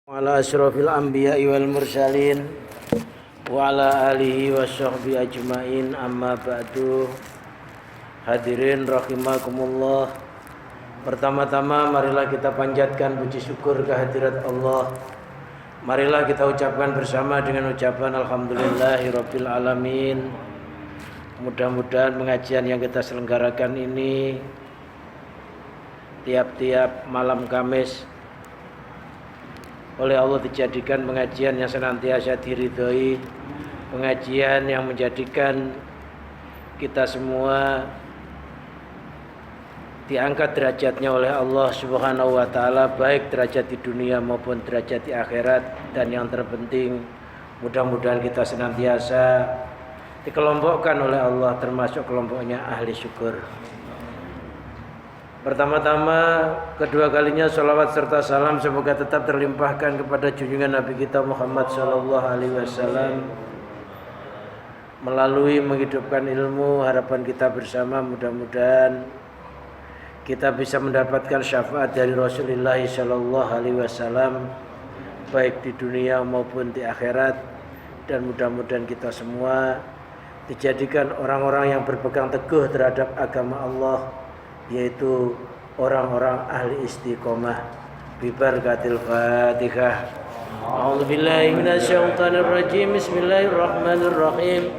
Ala asyrafil anbiya'i wal mursalin wa ala alihi wa sahbihi ajma'in, amma ba'du. Hadirin rahimakumullah. Pertama-tama marilah kita panjatkan puji syukur kehadirat Allah. Marilah kita ucapkan bersama dengan ucapan alhamdulillahirabbil alamin. Mudah-mudahan pengajian yang kita selenggarakan ini tiap-tiap malam Kamis oleh Allah dijadikan pengajian yang senantiasa diridhoi, pengajian yang menjadikan kita semua diangkat derajatnya oleh Allah Subhanahu wa taala, baik derajat di dunia maupun derajat di akhirat. Dan yang terpenting, mudah-mudahan kita senantiasa dikelompokkan oleh Allah termasuk kelompoknya ahli syukur. Pertama-tama, kedua kalinya salawat serta salam semoga tetap terlimpahkan kepada junjungan Nabi kita Muhammad sallallahu alaihi wasallam. Melalui menghidupkan ilmu, harapan kita bersama mudah-mudahan kita bisa mendapatkan syafaat dari Rasulullah sallallahu alaihi wasallam baik di dunia maupun di akhirat. Dan mudah-mudahan kita semua dijadikan orang-orang yang berpegang teguh terhadap agama Allah, yaitu orang-orang ahli istiqomah. Bi barakatil Fatihah. A'udzubillahi minasyaitonir rajim. Bismillahirrahmanirrahim.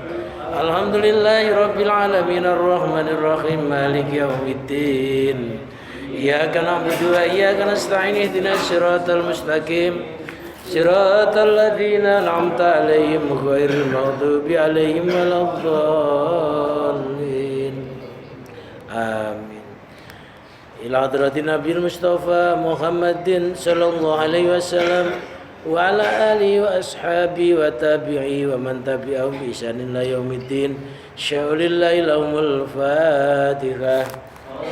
Alhamdulillahirabbil alamin arrahmanir rahim maliki yaumiddin. Iyyaka na'budu wa iyyaka nasta'in ihdinas siratal mustaqim. Siratal ladzina an'amta 'alaihim ghairil maghdubi 'alaihim waladdallin. Amin. Ila hadratin Nabil Mustafa Muhammadin sallallahu alaihi wasallam wa ala alihi wa ashabihi wa tabi'i wa man tabi'ahum bi ihsanin ila yaumiddin. Syaulillahi lahumul Fatihah.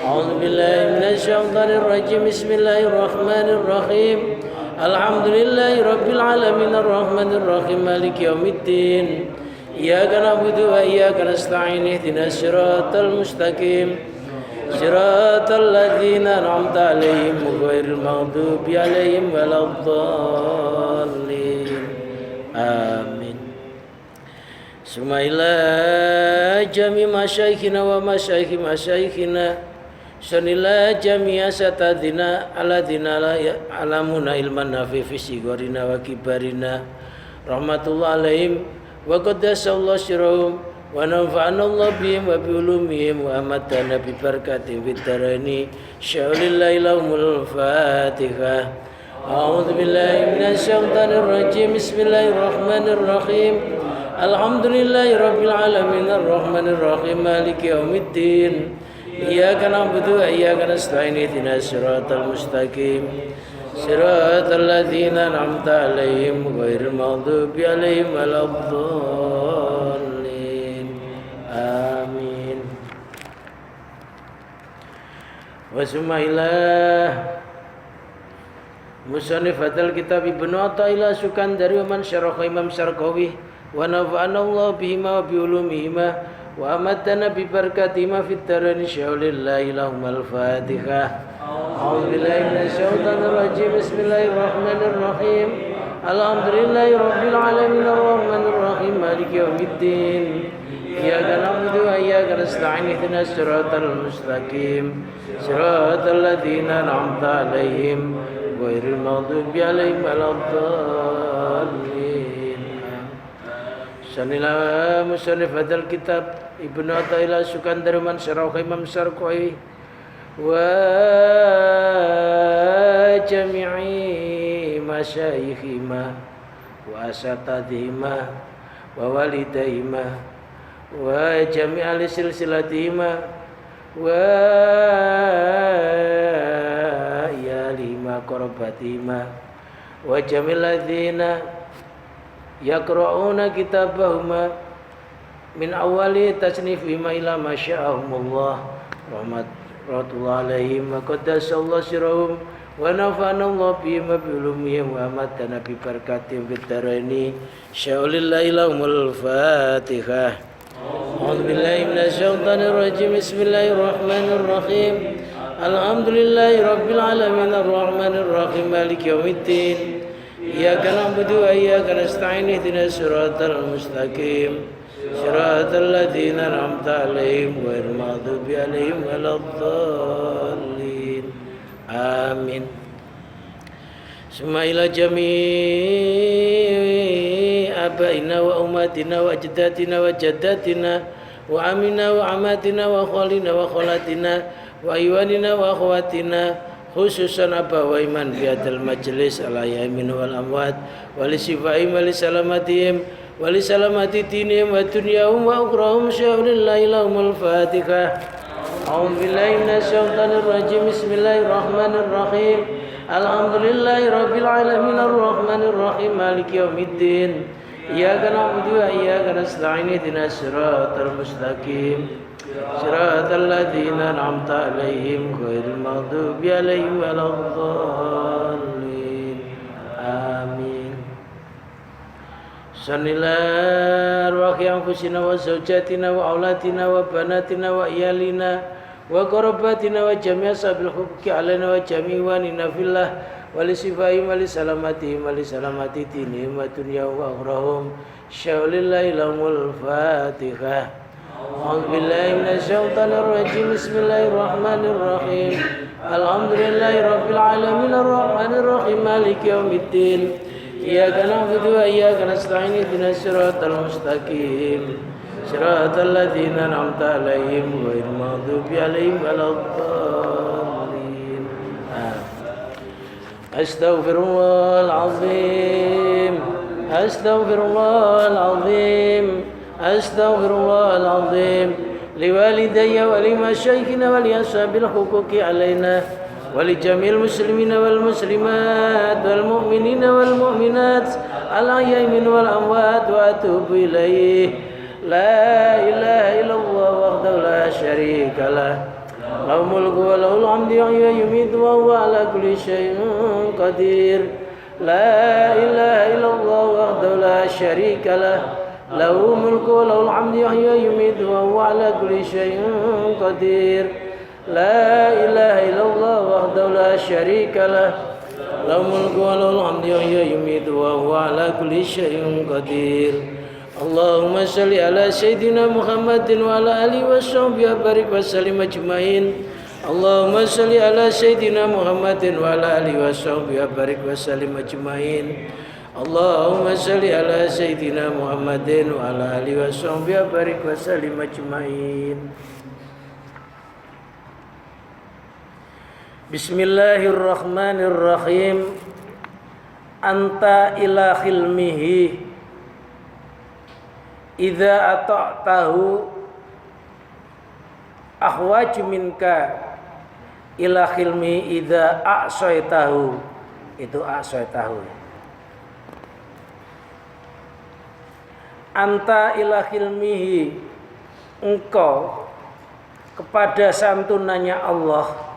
A'udzu billahi minasy syaithanir rajim. Bismillahirrahmanirrahim. Alhamdulillahi rabbil alamin arrahmanir rahim maliki yaumiddin. Iyyaka na'budu wa iyyaka nasta'in ihdinas siratal mustaqim. Siratal ladzina an'amta 'alaihim ghairil maghdubi 'alaihim waladdallin. Amin. Summa ila jami masyaikhina wa masyaikhi masyayikhina sanila jami'a satadina aladina alamuna ilman nafi fi sigorina wa kibarina rahmatullah alaihim wa qaddasallahu sirahum wa nafa'ana Allah bihim wa bi ulumihim wa amatana bi barakatihim fid daraini. Syaulillahi lahumul Fatihah. A'udzu billahi minasy syaithanir rajim. Bismillahirrahmanirrahim. Alhamdulillahi rabbil alamin arrahmanir rahim maliki yaumiddin. Iyyaka na'budu wa iyyaka nasta'in ihdinas siratal mustaqim. Siratal ladzina an'amta 'alaihim ghairil maghdubi 'alaihim waladdallin. Amin. Wa summa ila musannifatul kitab Ibnu Athaillah Sukandari wa man syaraha Imam Syarqawi wa nafa'ana Allah bihima wa bi ulumihima wa amatana bi barakatihima fid darain. Syaulillahi lahumul Fatihah. A'udzu billahi minasy syaithanir rajim. Bismillahirrahmanirrahim. Alhamdulillahi rabbil alamin arrahmanir rahim maliki yaumiddin. Iyyaka na'budu wa iyyaka nasta'in ihdinas siratal mustaqim. Siratal ladzina an'amta 'alaihim ghairil maghdubi 'alaihim waladdallin. Sanila musannifatul kitab Ibnu Athaillah Sukandari man syaraha Imam Syarqawi wa jami'i masyayikhima wa asatadhima wa walidayhima wa jami'al silsilatihima wa iyalihima qarabatihima wa jami'al ladzina yaqra'una kitabahuma min awali tasnifihima ila masya'ahumullah rahmatullahi alaihim wa qaddasallahu sirahum wa nafa'ana Allah bihim wa bi ulumihim wa amatana bi barakatihim fid daraini. Syaulillahi lahumul Fatihah. A'udzu billahi minasy syaithanir rajim. Bismillahirrahmanirrahim. Alhamdulillahi rabbil alamin arrahmanir rahim maliki yaumiddin. إياك نعبد وإياك نستعين اهدنا الصراط المستقيم صراط الذين أنعمت عليهم غير المغضوب عليهم ولا الضالين آمين ثم إلى جميع آبائنا وأمهاتنا وأجدادنا وجداتنا وعمنا وعماتنا وخالنا وخالاتنا وإخواننا وأخواتنا khususan abawai man biadal majlis al-ayamin wal amwat walisifaim walisalamatihim walisalamati dinihim wa dunyahum wa ukrahum sya'ulillahi lahumul fatihah. A'udhu billahi minasyaitanir rajim. Bismillahirrahmanirrahim. Alhamdulillahi rabbil alamin arrahmanir rahim maliki yaumiddin. Iyyaka na'budu wa iyyaka nasta'in ihdinas siratal mustaqim صراط الذين أنعمت عليهم غير المغضوب عليهم ولا الضالين آمين صل على أرواح أنفسنا وزوجاتنا وأولادنا وبناتنا وإيالنا وقرباتنا وجميع أصحاب الحقوق علينا وجميع إخواننا في الله ولصفائهم ولسلامتهم ولسلامة دينهم ودنياهم وأخراهم شاء لله لهم الفاتحة. أعوذ بالله من الشيطان الرجيم. بسم الله الرحمن الرحيم. الحمد لله رب العالمين الرحمن الرحيم مالك يوم الدين إياك نعبد وإياك نستعين اهدنا الصراط المستقيم صراط الذين أنعمت عليهم غير المغضوب عليهم ولا الضالين أستغفر الله العظيم أستغفر الله العظيم أستغفر الله العظيم لوالدي ولمشايخنا ولأصحاب الحقوق علينا ولجميع المسلمين والمسلمات والمؤمنين والمؤمنات الأحياء منهم والأموات وأتوب إليه. لا إله إلا الله وحده لا شريك له له الملك وله الحمد يحيي ويميت وهو على كل شيء قدير. لا إله إلا الله وحده لا شريك له له الملك وله الحمد يحيي ويميت وهو على كل شيء قدير. لا إله إلا الله وحده لا شريك له له الملك وله الحمد يحيي ويميت وهو على كل شيء قدير. اللهم صل على سيدنا محمد وعلى آله وصحبه وبارك وسلم أجمعين. اللهم صل على سيدنا محمد وعلى آله وصحبه وبارك وسلم أجمعين. اللهم صل على سيدنا محمد وعلى آله وصحبه وبارك وسلم أجمعين. Bismillahirrahmanirrahim. Anta ila khilmihi idza ata'tahu ahwaju minka ila khilmihi idza a'saitahu. Itu a'saitahu. Anta ila khilmihi, engkau kepada santunannya Allah.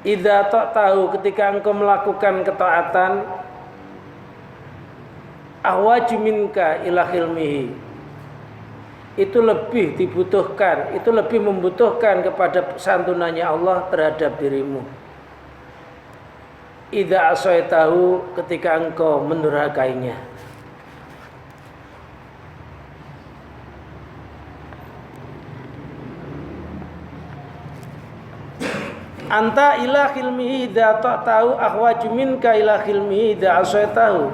Idza ta'tahu, ketika engkau melakukan ketaatan. Ahwaju minka ila khilmihi, itu lebih dibutuhkan, itu lebih membutuhkan kepada santunannya Allah terhadap dirimu. Idza asaitahu, ketika engkau mendurhakainya. Anta ila khilmihi idza ta'tahu ahwaju minka ila khilmihi idza asaitahu.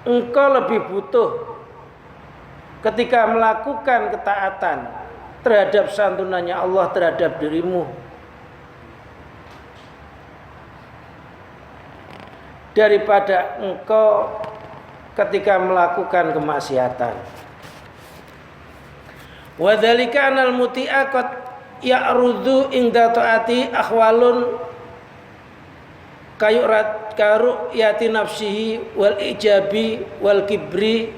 Engkau lebih butuh ketika melakukan ketaatan terhadap santunannya Allah terhadap dirimu daripada engkau ketika melakukan kemaksiatan. Wa dzalika anal muti'a qad ya'rudu inda ta'ati akhwalun karu yati nafsihi wal ijabi wal kibri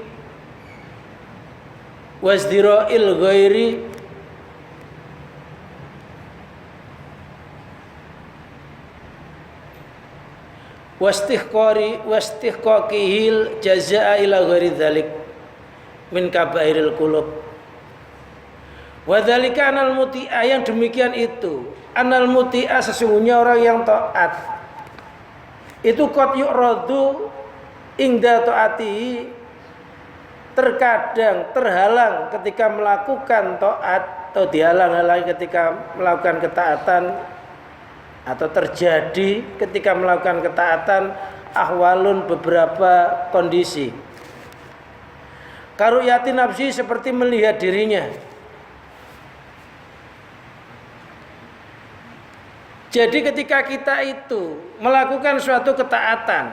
wasdira'il ghairi wastihqaqihil jazaa'a ila ghairi dzalik min kabairil qulub Wadzalika anal muti'a, yang demikian itu, anal muti'a, sesungguhnya orang yang taat itu qad yu'radu ingda taati, terkadang terhalang ketika melakukan taat, atau dihalang-halangi ketika melakukan ketaatan, atau terjadi ketika melakukan ketaatan ahwalun, beberapa kondisi. Karuyati nafsi, seperti melihat dirinya. Jadi ketika kita itu melakukan suatu ketaatan,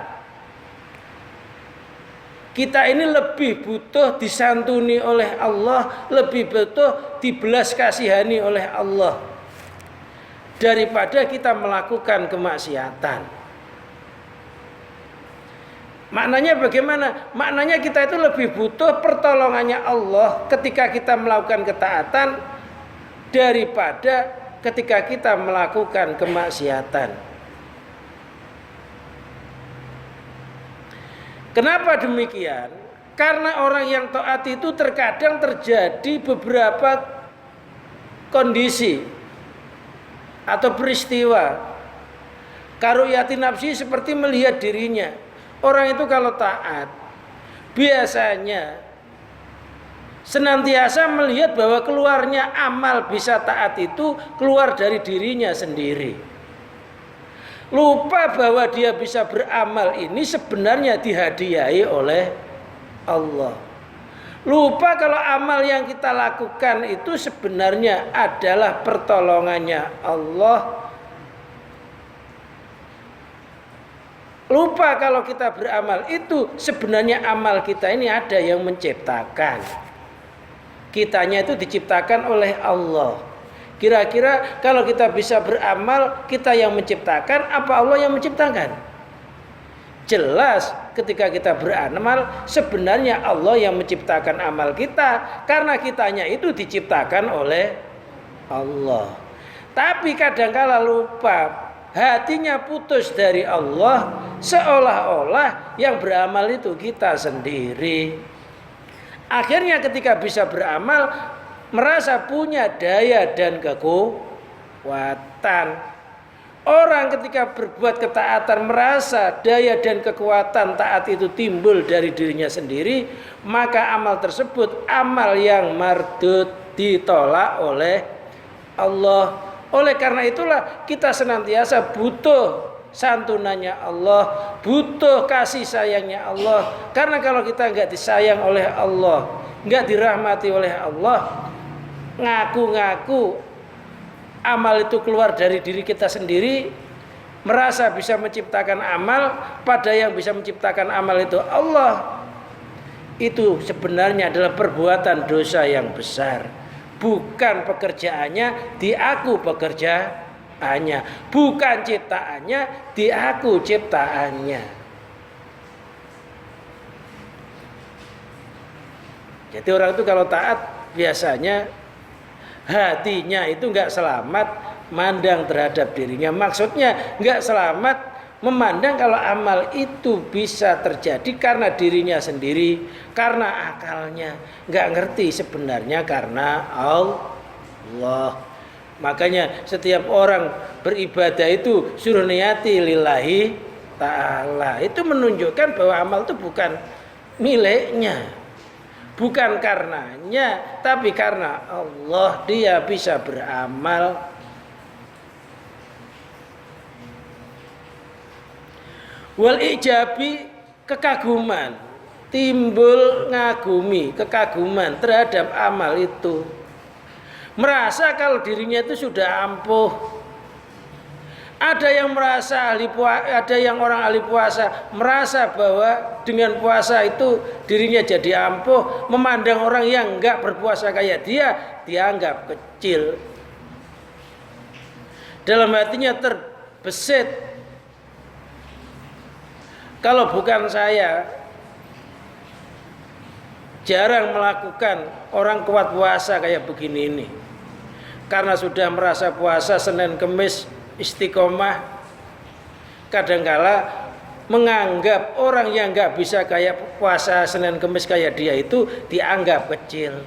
kita ini lebih butuh disantuni oleh Allah, lebih butuh dibelas kasihani oleh Allah daripada kita melakukan kemaksiatan. Maknanya bagaimana? Maknanya kita itu lebih butuh pertolongannya Allah ketika kita melakukan ketaatan daripada ketika kita melakukan kemaksiatan. Kenapa demikian? Karena orang yang taat itu terkadang terjadi beberapa kondisi atau peristiwa. Karuyati nafsi, seperti melihat dirinya. Orang itu kalau taat biasanya senantiasa melihat bahwa keluarnya amal bisa taat itu keluar dari dirinya sendiri. Lupa bahwa dia bisa beramal ini sebenarnya dihadiahi oleh Allah. Lupa kalau amal yang kita lakukan itu sebenarnya adalah pertolongannya Allah. Lupa kalau kita beramal itu sebenarnya amal kita ini ada yang menciptakan. Kitanya itu diciptakan oleh Allah. Kira-kira kalau kita bisa beramal, kita yang menciptakan apa Allah yang menciptakan? Jelas ketika kita beramal sebenarnya Allah yang menciptakan amal kita, karena kitanya itu diciptakan oleh Allah. Tapi kadang-kala lupa, hatinya putus dari Allah, seolah-olah yang beramal itu kita sendiri. Akhirnya ketika bisa beramal merasa punya daya dan kekuatan. Orang ketika berbuat ketaatan merasa daya dan kekuatan taat itu timbul dari dirinya sendiri, maka amal tersebut amal yang mardud, ditolak oleh Allah. Oleh karena itulah kita senantiasa butuh santunannya Allah, butuh kasih sayangnya Allah. Karena kalau kita nggak disayang oleh Allah, nggak dirahmati oleh Allah, ngaku-ngaku amal itu keluar dari diri kita sendiri, merasa bisa menciptakan amal, pada yang bisa menciptakan amal itu Allah, itu sebenarnya adalah perbuatan dosa yang besar. Bukan pekerjaannya, diaku pekerjaannya. Bukan ciptaannya, diaku ciptaannya. Jadi orang itu kalau taat biasanya hatinya itu enggak selamat mandang terhadap dirinya. Maksudnya enggak selamat memandang kalau amal itu bisa terjadi karena dirinya sendiri, karena akalnya. Enggak ngerti sebenarnya karena Allah. Makanya setiap orang beribadah itu suruh niati lillahi ta'ala. Itu menunjukkan bahwa amal itu bukan miliknya, bukan karenanya, tapi karena Allah dia bisa beramal. Wal ijabi, kekaguman, timbul ngagumi, kekaguman terhadap amal itu. Merasa kalau dirinya itu sudah ampuh. Ada yang merasa ada yang orang ahli puasa merasa bahwa dengan puasa itu dirinya jadi ampuh, memandang orang yang enggak berpuasa kayak dia dianggap kecil. Dalam hatinya terbesit, kalau bukan saya jarang melakukan orang kuat puasa kayak begini ini. Karena sudah merasa puasa Senin Kemis istiqomah, kadangkala menganggap orang yang nggak bisa kayak puasa Senin Kemis kayak dia itu dianggap kecil.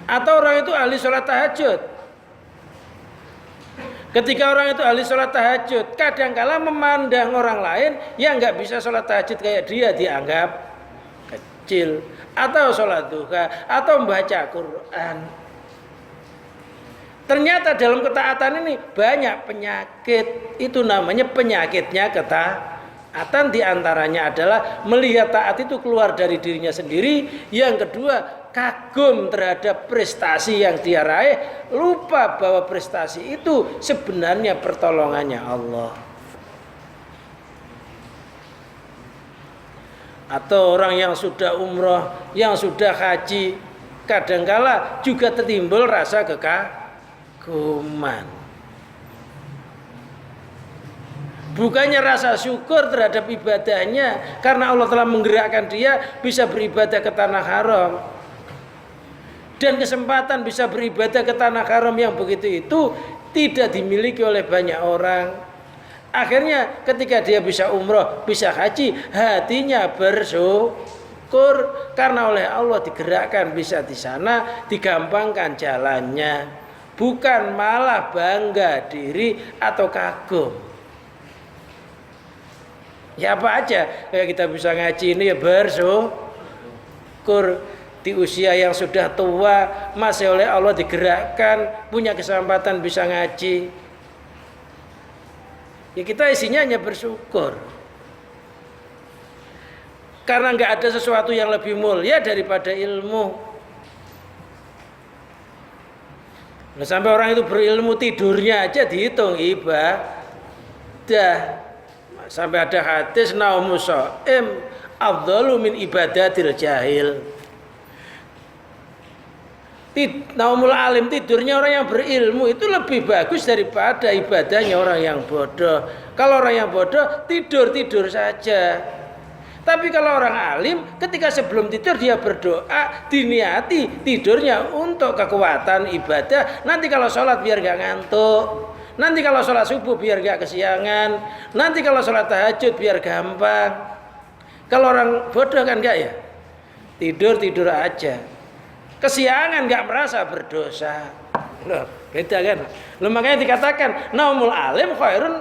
Atau orang itu ahli sholat tahajud. Ketika orang itu ahli sholat tahajud, kadangkala memandang orang lain yang nggak bisa sholat tahajud kayak dia dianggap kecil, atau sholat duha, atau membaca Quran. Ternyata dalam ketaatan ini banyak penyakit. Itu namanya penyakitnya ketaatan. Diantaranya adalah melihat taat itu keluar dari dirinya sendiri. Yang kedua, kagum terhadap prestasi yang dia raih, lupa bahwa prestasi itu sebenarnya pertolongannya Allah. Atau orang yang sudah umroh, yang sudah haji, kadangkala juga tertimbul rasa kekaguman. Bukannya rasa syukur terhadap ibadahnya, karena Allah telah menggerakkan dia bisa beribadah ke tanah haram. Dan kesempatan bisa beribadah ke tanah haram yang begitu itu tidak dimiliki oleh banyak orang. Akhirnya ketika dia bisa umroh, bisa haji, hatinya bersyukur karena oleh Allah digerakkan bisa di sana, digampangkan jalannya. Bukan malah bangga diri atau kagum. Ya apa aja, kayak kita bisa ngaji ini ya bersyukur. Di usia yang sudah tua masih oleh Allah digerakkan, punya kesempatan bisa ngaji. Ya kita isinya hanya bersyukur. Karena nggak ada sesuatu yang lebih mulia daripada ilmu. Nah, sampai orang itu berilmu tidurnya aja dihitung ibadah. Sampai ada hadis naumu shaim afdalu min ibadatil jahil. Naumul alim, tidurnya orang yang berilmu itu lebih bagus daripada ibadahnya orang yang bodoh. Kalau orang yang bodoh tidur saja. Tapi kalau orang alim ketika sebelum tidur dia berdoa, diniati tidurnya untuk kekuatan ibadah. Nanti kalau sholat biar gak ngantuk. Nanti kalau sholat subuh biar gak kesiangan. Nanti kalau sholat tahajud biar gampang. Kalau orang bodoh kan enggak ya? Tidur aja. Kesiangan nggak merasa berdosa. Loh, beda kan? Loh, makanya dikatakan naumul alim khairun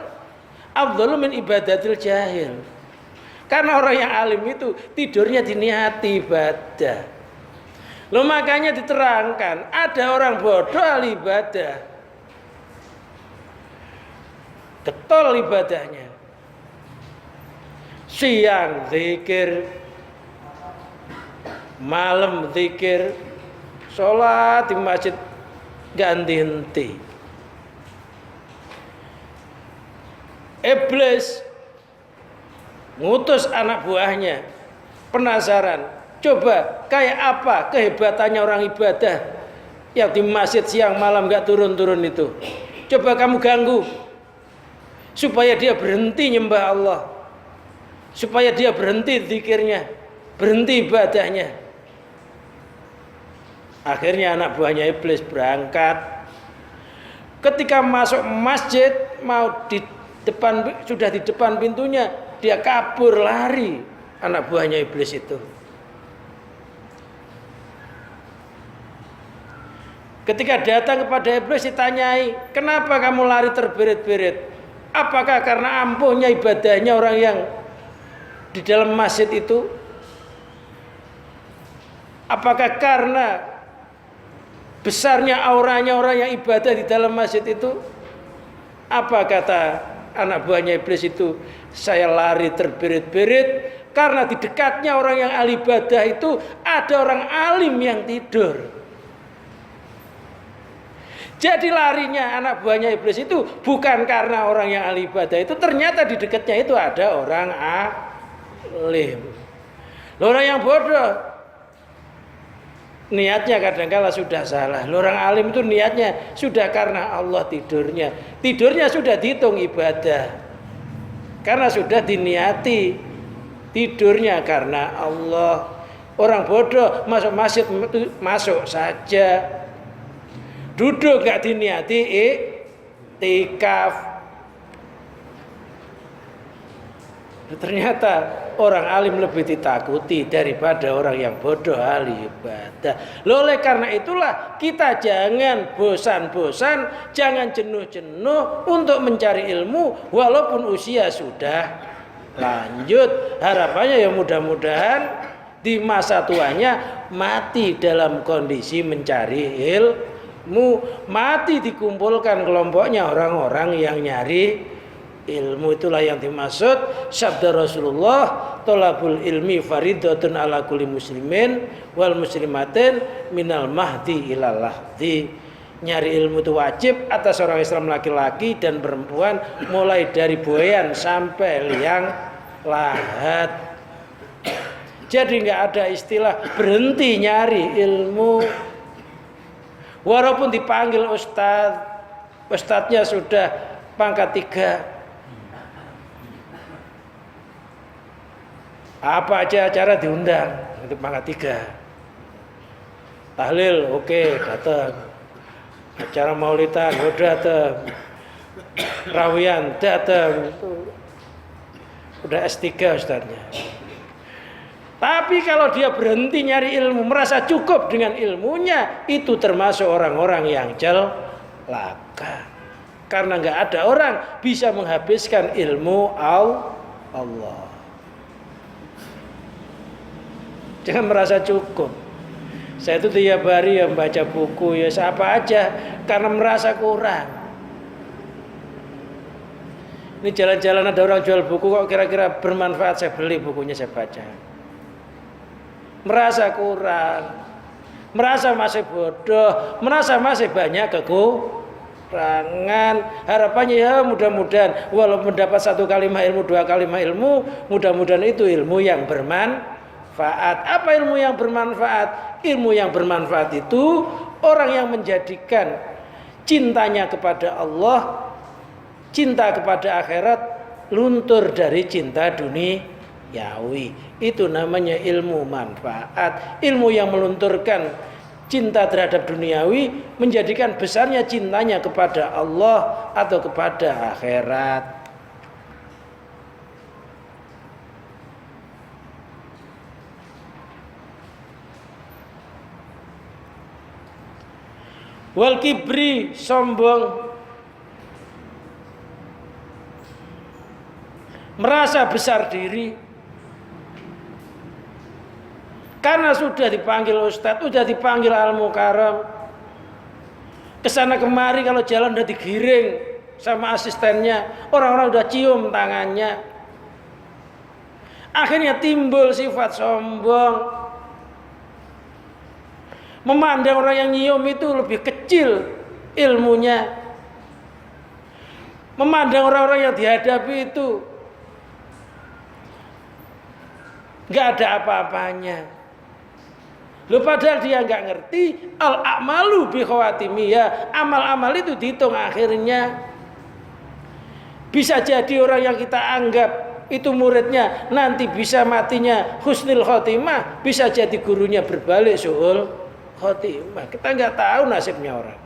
afdalu min ibadatil jahil. Karena orang yang alim itu tidurnya diniati ibadah. Loh, makanya diterangkan ada orang bodoh ahli ibadah. Getol ibadahnya. Siang zikir, malam zikir, sholat di masjid gak henti. Iblis ngutus anak buahnya, penasaran, coba kayak apa kehebatannya orang ibadah yang di masjid siang malam gak turun-turun itu. Coba kamu ganggu supaya dia berhenti nyembah Allah, supaya dia berhenti zikirnya, berhenti ibadahnya. Akhirnya anak buahnya iblis berangkat. Ketika masuk masjid, sudah di depan pintunya, dia kabur lari. Anak buahnya iblis itu. Ketika datang kepada iblis ditanyai, kenapa kamu lari terberit-berit? Apakah karena ampuhnya ibadahnya orang yang di dalam masjid itu? Apakah karena besarnya auranya orang yang ibadah di dalam masjid itu? Apa kata anak buahnya iblis itu? Saya lari terberit-berit karena di dekatnya orang yang ahli ibadah itu ada orang alim yang tidur. Jadi larinya anak buahnya iblis itu bukan karena orang yang ahli ibadah itu, ternyata di dekatnya itu ada orang alim. Orang yang bodoh niatnya kadang-kala sudah salah. Orang alim itu niatnya sudah karena Allah tidurnya. Tidurnya sudah dihitung ibadah. Karena sudah diniati. Tidurnya karena Allah. Orang bodoh masuk masjid masuk saja. Duduk gak diniati iktikaf. Ternyata orang alim lebih ditakuti daripada orang yang bodoh ahli ibadah. Oleh karena itulah kita jangan bosan-bosan, jangan jenuh-jenuh untuk mencari ilmu walaupun usia sudah lanjut. Harapannya ya mudah-mudahan di masa tuanya mati dalam kondisi mencari ilmu, mati dikumpulkan kelompoknya orang-orang yang nyari ilmu. Itulah yang dimaksud sabda Rasulullah, thalabul ilmi faridatun ala kulli muslimin wal muslimatin minal mahdi ilal lahdi. Nyari ilmu itu wajib atas orang Islam laki-laki dan perempuan mulai dari buayan sampai liang lahat. Jadi nggak ada istilah berhenti nyari ilmu. Walaupun dipanggil ustadz, ustadznya sudah pangkat 3. Apa aja acara diundang untuk pangkat 3. Tahlil oke, datang. Acara maulidan datang. Rawian datang. Udah S3 ustadznya. Tapi kalau dia berhenti nyari ilmu, merasa cukup dengan ilmunya, itu termasuk orang-orang yang celaka. Karena nggak ada orang bisa menghabiskan ilmu Allah. Jangan merasa cukup. Saya itu tiap hari yang baca buku ya siapa aja karena merasa kurang. Ini jalan-jalan ada orang jual buku kok kira-kira bermanfaat, saya beli bukunya, saya baca. Merasa kurang, merasa masih bodoh, merasa masih banyak kekurangan. Harapannya ya mudah-mudahan walaupun mendapat 1 kalimah ilmu, 2 kalimah ilmu, mudah-mudahan itu ilmu yang bermanfaat. Apa ilmu yang bermanfaat? Ilmu yang bermanfaat itu orang yang menjadikan cintanya kepada Allah, cinta kepada akhirat luntur dari cinta duniawi. Itu namanya ilmu manfaat. Ilmu yang melunturkan cinta terhadap duniawi menjadikan besarnya cintanya kepada Allah atau kepada akhirat. Wal kibri, sombong, merasa besar diri karena sudah dipanggil ustadz, sudah dipanggil al-mukarram, kesana kemari kalau jalan udah digiring sama asistennya, orang-orang udah cium tangannya, akhirnya timbul sifat sombong. Memandang orang yang nyium itu lebih kecil ilmunya. Memandang orang-orang yang dihadapi itu nggak ada apa-apanya. Loh padahal dia nggak ngerti al-a'malu bi khawatimiyah. Amal-amal itu dihitung akhirnya. Bisa jadi orang yang kita anggap itu muridnya nanti bisa matinya husnul khotimah, bisa jadi gurunya berbalik su'ul khotimah. Kita nggak tahu nasibnya orang.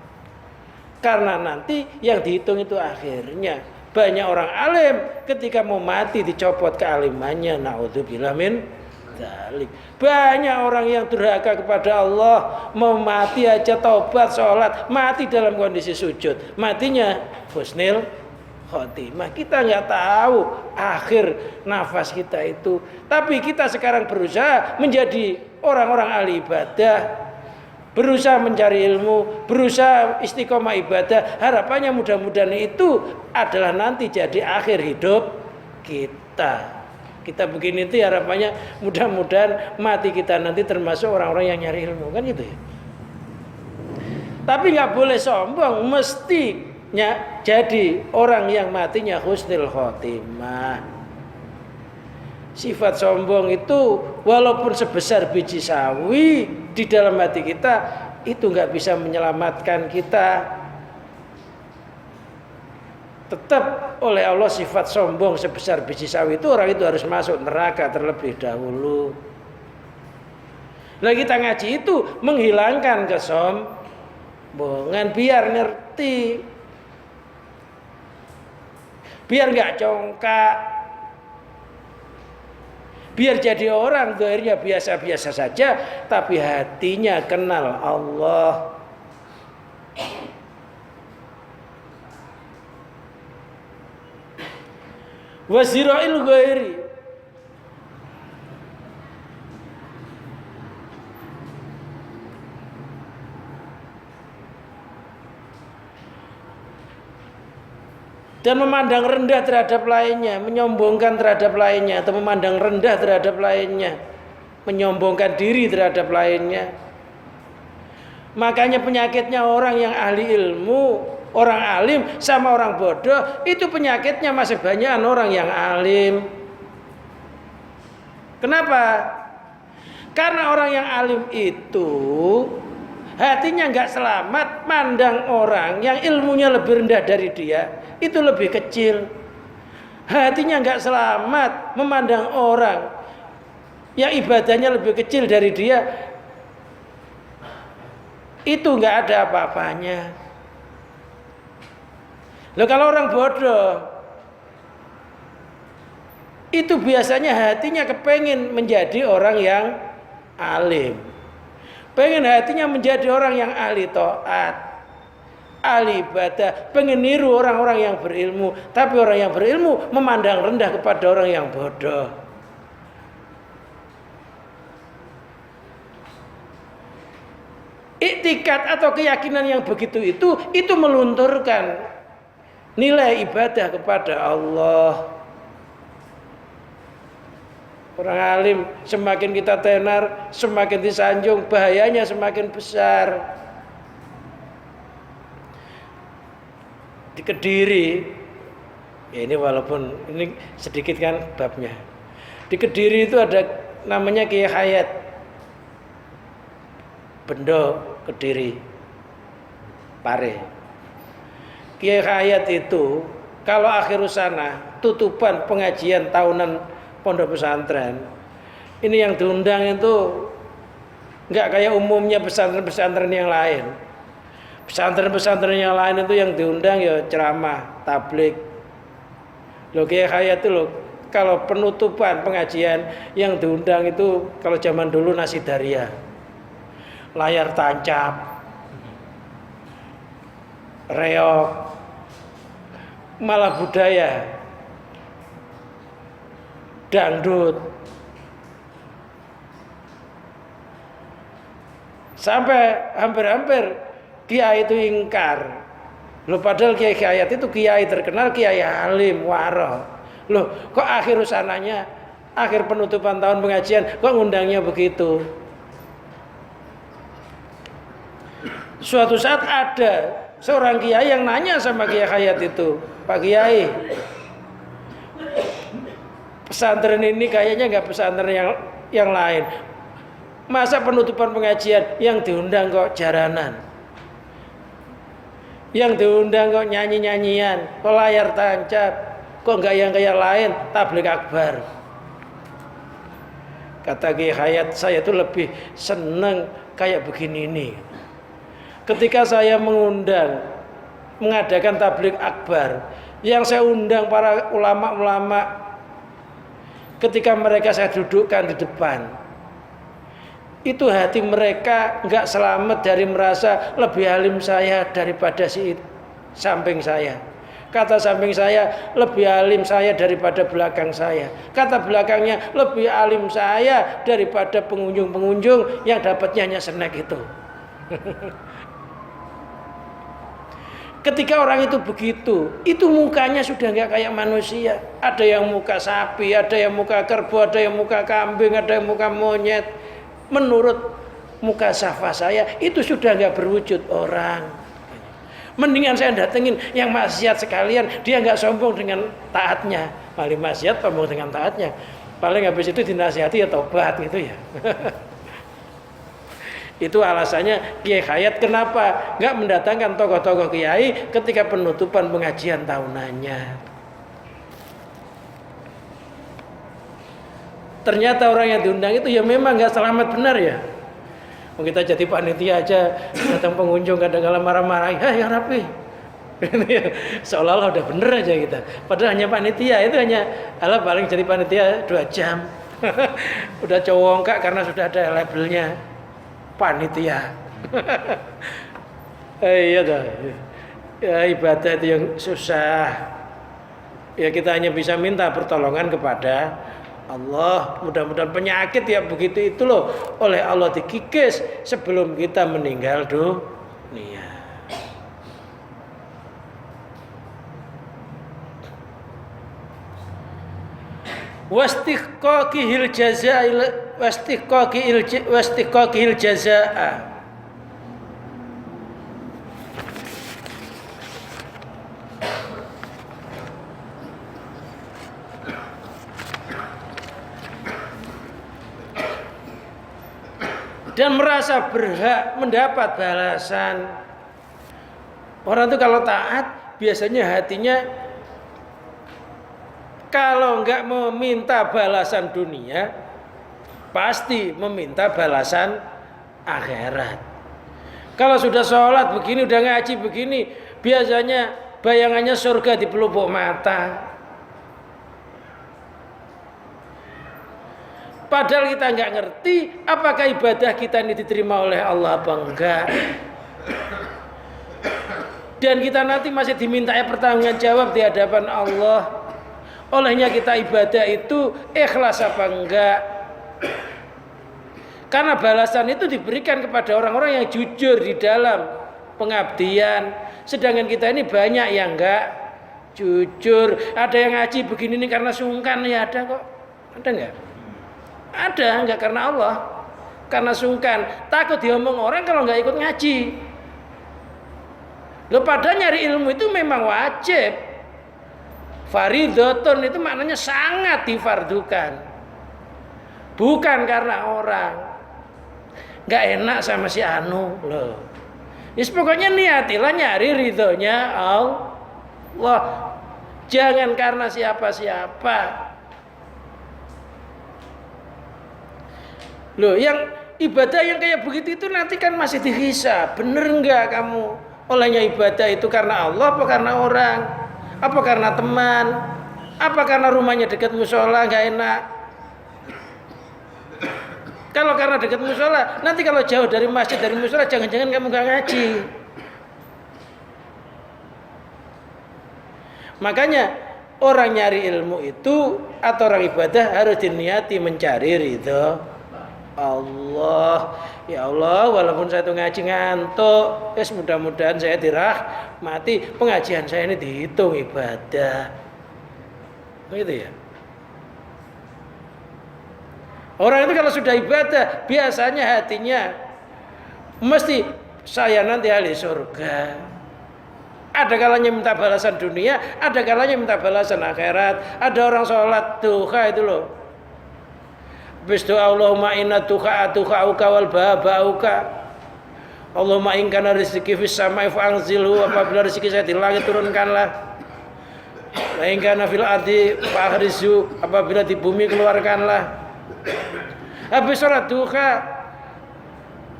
Karena nanti yang dihitung itu akhirnya. Banyak orang alim ketika mau mati dicopot kealimannya. Naudzubillah min dzalik. Banyak orang yang durhaka kepada Allah, mau mati aja taubat, sholat, mati dalam kondisi sujud. Matinya husnul khotimah. Kita nggak tahu akhir nafas kita itu. Tapi kita sekarang berusaha menjadi orang-orang ahli ibadah, berusaha mencari ilmu, berusaha istiqomah ibadah. Harapannya mudah-mudahan itu adalah nanti jadi akhir hidup kita. Kita begini itu harapannya mudah-mudahan mati kita nanti termasuk orang-orang yang nyari ilmu, kan gitu ya. Tapi nggak boleh sombong, mestinya jadi orang yang matinya husnul khotimah. Sifat sombong itu walaupun sebesar biji sawi di dalam hati kita itu nggak bisa menyelamatkan kita. Tetap oleh Allah sifat sombong sebesar biji sawi itu orang itu harus masuk neraka terlebih dahulu. Nah kita ngaji itu menghilangkan kesombongan biar ngerti, biar nggak congkak. Biar jadi orang zahirnya biasa-biasa saja, tapi hatinya kenal Allah. Wazira'il ghairi, dan memandang rendah terhadap lainnya, menyombongkan terhadap lainnya, atau memandang rendah terhadap lainnya, menyombongkan diri terhadap lainnya. Makanya penyakitnya orang yang ahli ilmu, orang alim sama orang bodoh, itu penyakitnya masih banyak orang yang alim. Kenapa? Karena orang yang alim itu hatinya nggak selamat, mandang orang yang ilmunya lebih rendah dari dia itu lebih kecil. Hatinya nggak selamat, memandang orang yang ibadahnya lebih kecil dari dia itu nggak ada apa-apanya. Loh, kalau orang bodoh itu biasanya hatinya kepengen menjadi orang yang alim, pengen hatinya menjadi orang yang ahli taat, ahli ibadah, pengen niru orang-orang yang berilmu. Tapi orang yang berilmu memandang rendah kepada orang yang bodoh. Iktikad atau keyakinan yang begitu itu melunturkan nilai ibadah kepada Allah. Orang alim semakin kita tenar, semakin disanjung, bahayanya semakin besar. Di Kediri, ya ini walaupun ini sedikit kan babnya. Di Kediri itu ada namanya Kiai Hayat, Bendo Kediri, Pare. Kiai Hayat itu kalau akhir usana tutupan pengajian tahunan pondok pesantren, ini yang diundang itu nggak kayak umumnya pesantren-pesantren yang lain. Pesantren-pesantren yang lain itu yang diundang ya ceramah, tablik. Loh, Kiai Hayat itu loh, kalau penutupan pengajian yang diundang itu kalau zaman dulu nasi daria, layar tancap, reok, malah budaya, dangdut, sampai hampir-hampir kiai itu ingkar. Loh, padahal Kiai Hayat itu kiai terkenal, kiai alim, waro. Loh, kok akhir usananya, akhir penutupan tahun pengajian, kok ngundangnya begitu? Suatu saat ada seorang kiai yang nanya sama Kiai Hayat itu, Pak Kiai, pesantren ini kayaknya nggak pesantren yang lain. Masa penutupan pengajian yang diundang kok jaranan, yang diundang kok nyanyi-nyanyian, kok layar tancap, kok nggak yang kayak lain, tablik akbar. Kata Kiai Hayat, saya tuh lebih seneng kayak begini nih. Ketika saya mengadakan tablik akbar, yang saya undang para ulama-ulama, ketika mereka saya dudukkan di depan, itu hati mereka nggak selamat dari merasa lebih alim saya daripada si samping saya. Kata samping saya, lebih alim saya daripada belakang saya. Kata belakangnya, lebih alim saya daripada pengunjung-pengunjung yang dapatnya hanya snack itu. Ketika orang itu begitu, itu mukanya sudah nggak kayak manusia. Ada yang muka sapi, ada yang muka kerbau, ada yang muka kambing, ada yang muka monyet. Menurut muka safa saya, itu sudah nggak berwujud orang. Mendingan saya datengin yang maksiat sekalian, dia nggak sombong dengan taatnya. Paling maksiat sombong dengan taatnya. Paling habis itu dinasihati ya tobat gitu ya. Itu alasannya Kiai Hayat kenapa nggak mendatangkan tokoh-tokoh kiai ketika penutupan pengajian tahunannya. Ternyata orang yang diundang itu ya memang nggak selamat benar ya. Kita jadi panitia aja, datang pengunjung kadang-kadang marah-marah, ya rapi. Seolah-olah udah bener aja kita. Padahal hanya panitia itu hanya paling jadi panitia 2 jam. Udah cowongkak karena sudah ada labelnya panitia. Iya dah. Ya ibadah itu yang susah. Ya kita hanya bisa minta pertolongan kepada Allah. Mudah-mudahan penyakit ya begitu itu loh oleh Allah dikikis sebelum kita meninggal dunia. Wastiqaqihil jazaa wastiqaqihil jazaa. Dan merasa berhak mendapat balasan. Orang itu kalau taat biasanya hatinya kalau enggak meminta balasan dunia pasti meminta balasan akhirat. Kalau sudah sholat begini, udah ngaji begini, biasanya bayangannya surga di pelupuk mata. Padahal kita nggak ngerti apakah ibadah kita ini diterima oleh Allah apa enggak. Dan kita nanti masih dimintai pertanggungjawab di hadapan Allah. Olehnya kita ibadah itu ikhlas apa enggak. Karena balasan itu diberikan kepada orang-orang yang jujur di dalam pengabdian. Sedangkan kita ini banyak yang enggak jujur. Ada yang ngaji begini nih karena sungkan, ya ada kok. Ada enggak? Ada, enggak karena Allah, karena sungkan, takut diomong orang kalau enggak ikut ngaji. Loh, padahal nyari ilmu itu memang wajib. Faridotun itu maknanya sangat difardukan. Bukan karena orang enggak enak sama si anu loh. Yes, pokoknya niatilah nyari ridhonya Allah. Jangan karena siapa-siapa. Loh, yang ibadah yang kayak begitu itu nanti kan masih dihisab. Bener enggak kamu olehnya ibadah itu karena Allah apa karena orang? Apa karena teman? Apa karena rumahnya dekat musola enggak enak? Kalau karena dekat musola, nanti kalau jauh dari masjid, dari musola, jangan-jangan kamu enggak ngaji. Makanya orang nyari ilmu itu atau orang ibadah harus diniati mencari ridho Allah. Ya Allah, walaupun saya itu ngaji ngantuk, mudah-mudahan saya dirahmati, pengajian saya ini dihitung ibadah. Begitu ya. Orang itu kalau sudah ibadah, biasanya hatinya mesti saya nanti ahli surga. Ada kalanya minta balasan dunia, ada kalanya minta balasan akhirat. Ada orang sholat duha itu loh. Bisdu Allahumma inna tukha'uka wal baba'uka. Allahumma in kana rizqi fis sama'i fa'anzilhu. Apabila rezeki saya di langit turunkanlah. Wa in kana fil ardi fa'akhrizu. Apabila di bumi keluarkanlah. Habis sholat duha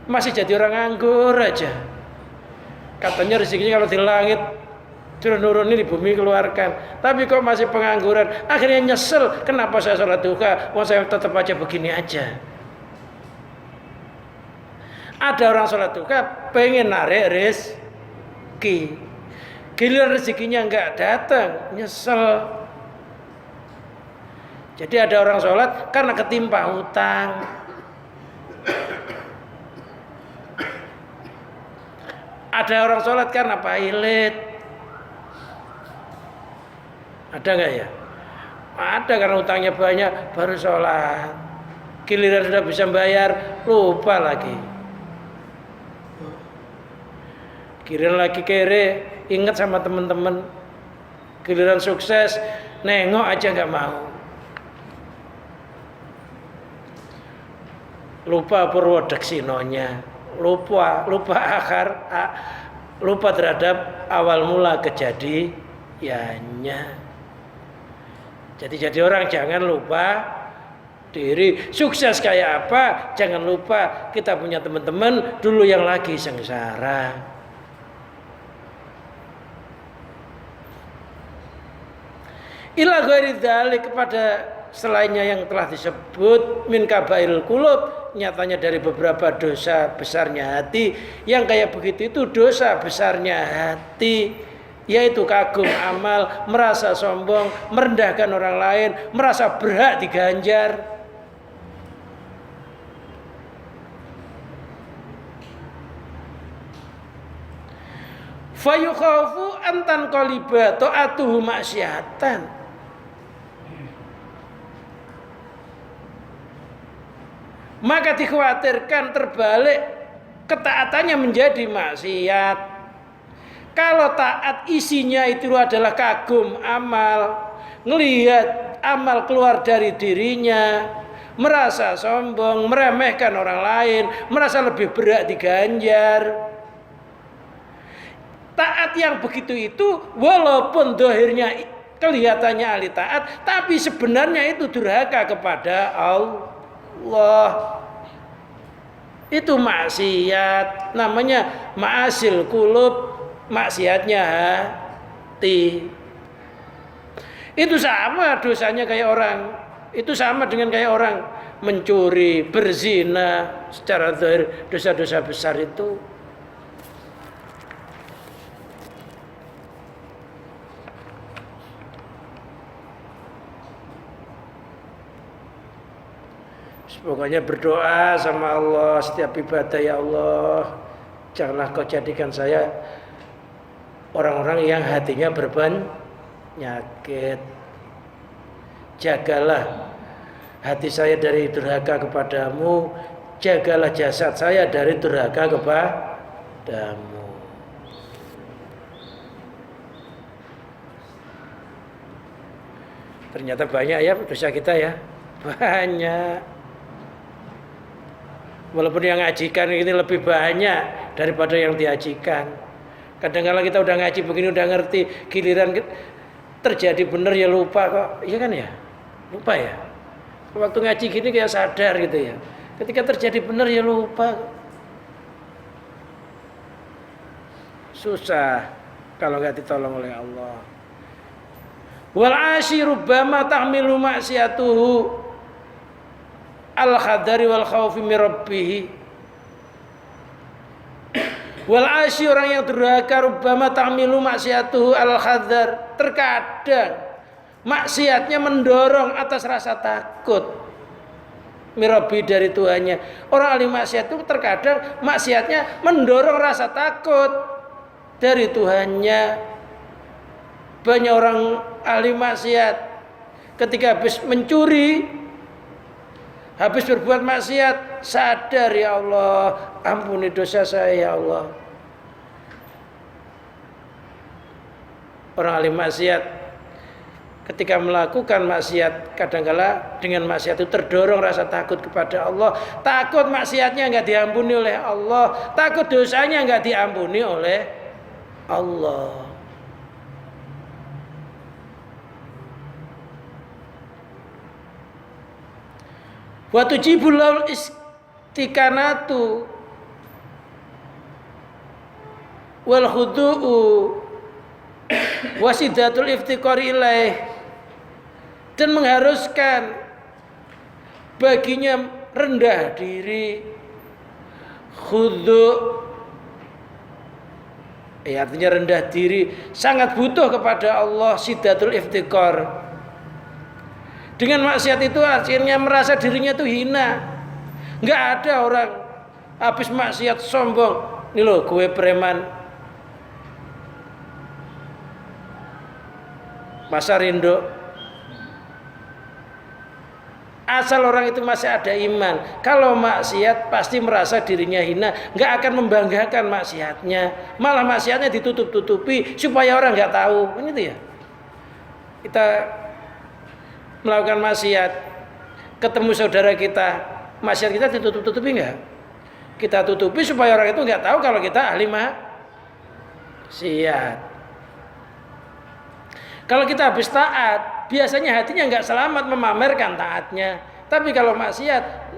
masih jadi orang nganggur aja. Katanya rezekinya kalau di langit turun-turun ini di bumi keluarkan, tapi kok masih pengangguran. Akhirnya nyesel, kenapa saya sholat duha, mau saya tetap aja begini aja. Ada orang sholat duha pengen narik rezeki, giliran rezekinya nggak datang, nyesel. Jadi ada orang sholat karena ketimpa hutang. Ada orang sholat karena pailit. Ada nggak ya? Ada karena utangnya banyak baru sholat. Giliran sudah bisa bayar lupa lagi. Giliran lagi kere ingat sama teman-teman. Giliran sukses nengok aja nggak mau. Lupa purwodeksinonya. Lupa terhadap awal mula kejadiannya. Jadi orang jangan lupa diri. Sukses kayak apa? Jangan lupa kita punya teman-teman dulu yang lagi sengsara. Ila ghairi dzalik, kepada selainnya yang telah disebut min kabairil qulub, nyatanya dari beberapa dosa besarnya hati. Yang kayak begitu itu dosa besarnya hati, yaitu kagum amal, merasa sombong, merendahkan orang lain, merasa berhak diganjar. Fayukhafu antan qaliba ta'atuhu maksiatan. Maka dikhawatirkan terbalik ketaatannya menjadi maksiat. Kalau taat isinya itu adalah kagum amal, ngelihat amal keluar dari dirinya, merasa sombong, meremehkan orang lain, merasa lebih berat diganjar. Taat yang begitu itu walaupun dohirnya kelihatannya ahli taat, tapi sebenarnya itu durhaka kepada Allah. Itu maksiat, namanya ma'asil qulub, maksiatnya hati. Itu sama dosanya kayak orang, itu sama dengan kayak orang mencuri, berzina, secara zahir dosa-dosa besar itu. Pokoknya berdoa sama Allah setiap ibadah, ya Allah, janganlah kau jadikan saya orang-orang yang hatinya berpenyakit. Jagalah hati saya dari durhaka kepadamu, jagalah jasad saya dari durhaka kepadamu. Ternyata banyak ya dosa kita ya, banyak. Walaupun yang ngajikan ini lebih banyak daripada yang diajikan. Kadang-kadang kita udah ngaji begini, udah ngerti, giliran terjadi bener ya lupa kok. Iya kan ya? Lupa ya? Waktu ngaji gini kayak sadar gitu ya. Ketika terjadi bener ya lupa. Susah kalau nggak ditolong oleh Allah. Wal asyiru bama tahmilu maksiatuhu al-khadari wal khawfi min rabbih. Wal asyi, orang yang durhaka, rubbama ta'milu maksiatuhu al-khadar, terkadang maksiatnya mendorong atas rasa takut mirabi dari Tuhannya. Orang ahli maksiat itu terkadang maksiatnya mendorong rasa takut dari Tuhannya. Banyak orang ahli maksiat ketika habis mencuri, habis berbuat maksiat, sadar, ya Allah, ampuni dosa saya ya Allah. Orang ahli maksiat ketika melakukan maksiat, kadangkala dengan maksiat itu terdorong rasa takut kepada Allah. Takut maksiatnya enggak diampuni oleh Allah, takut dosanya enggak diampuni oleh Allah. Wa tujibul istiqanatu wal khudu'u wasidatul iftiqari ilaih, dan mengharuskan baginya rendah diri, khudu' artinya rendah diri, sangat butuh kepada Allah, sidatul iftiqar. Dengan maksiat itu akhirnya merasa dirinya itu hina. Nggak ada orang habis maksiat sombong, ini loh gue preman Pasar Indo. Asal orang itu masih ada iman, kalau maksiat pasti merasa dirinya hina, nggak akan membanggakan maksiatnya, malah maksiatnya ditutup-tutupi supaya orang nggak tahu. Kan itu ya. Kita melakukan maksiat, ketemu saudara kita, maksiat kita ditutup-tutupi nggak? Kita tutupi supaya orang itu nggak tahu kalau kita ahli maksiat. Kalau kita habis taat, biasanya hatinya nggak selamat memamerkan taatnya. Tapi kalau maksiat,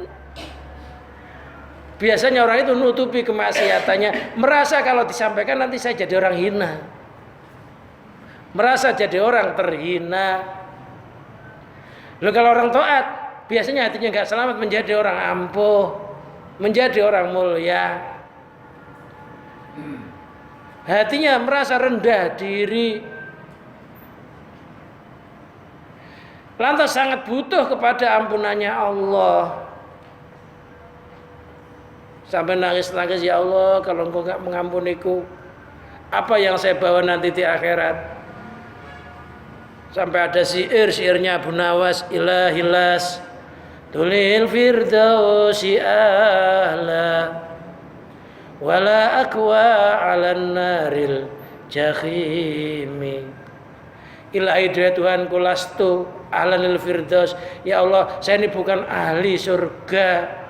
biasanya orang itu nutupi kemaksiatannya, merasa kalau disampaikan nanti saya jadi orang hina, merasa jadi orang terhina. Loh, kalau orang taat biasanya hatinya nggak selamat, menjadi orang ampuh, menjadi orang mulia. Hatinya merasa rendah diri. Lantas sangat butuh kepada ampunannya Allah. Sampai nangis-nangis, ya Allah, kalau Engkau nggak mengampuniku, apa yang saya bawa nanti di akhirat? Sampai ada syairnya Abu Nawas, ilahilas tulil firdausi ahla wala akwa ala naril jahimi. Ilahi Tuhanku lastu ahlanil firdaus. Ya Allah, saya ini bukan ahli surga.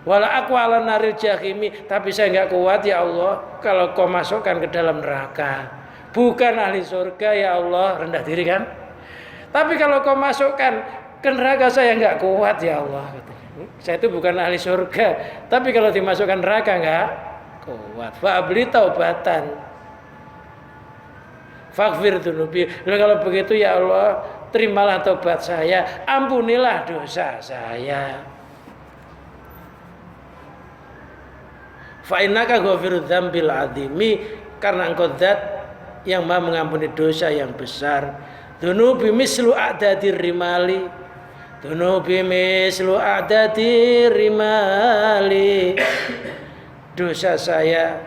Wala aku ala naril jahimi, tapi saya enggak kuat ya Allah kalau Kau masukkan ke dalam neraka. Bukan ahli surga ya Allah, rendah diri kan? Tapi kalau Kau masukkan ke neraka saya enggak kuat ya Allah. Saya itu bukan ahli surga, tapi kalau dimasukkan neraka enggak kuat. Fa'abli taubatan. Faghfir dzunubi. Kalau begitu ya Allah, terimalah taubat saya, ampunilah dosa saya. Fa innaka ghafirudz dzambil adzimi, karena Engkau zat yang Maha mengampuni dosa yang besar. Dzunubi mislu a'dadir rimali. Dzunubi mislu a'dadir rimali. Dosa saya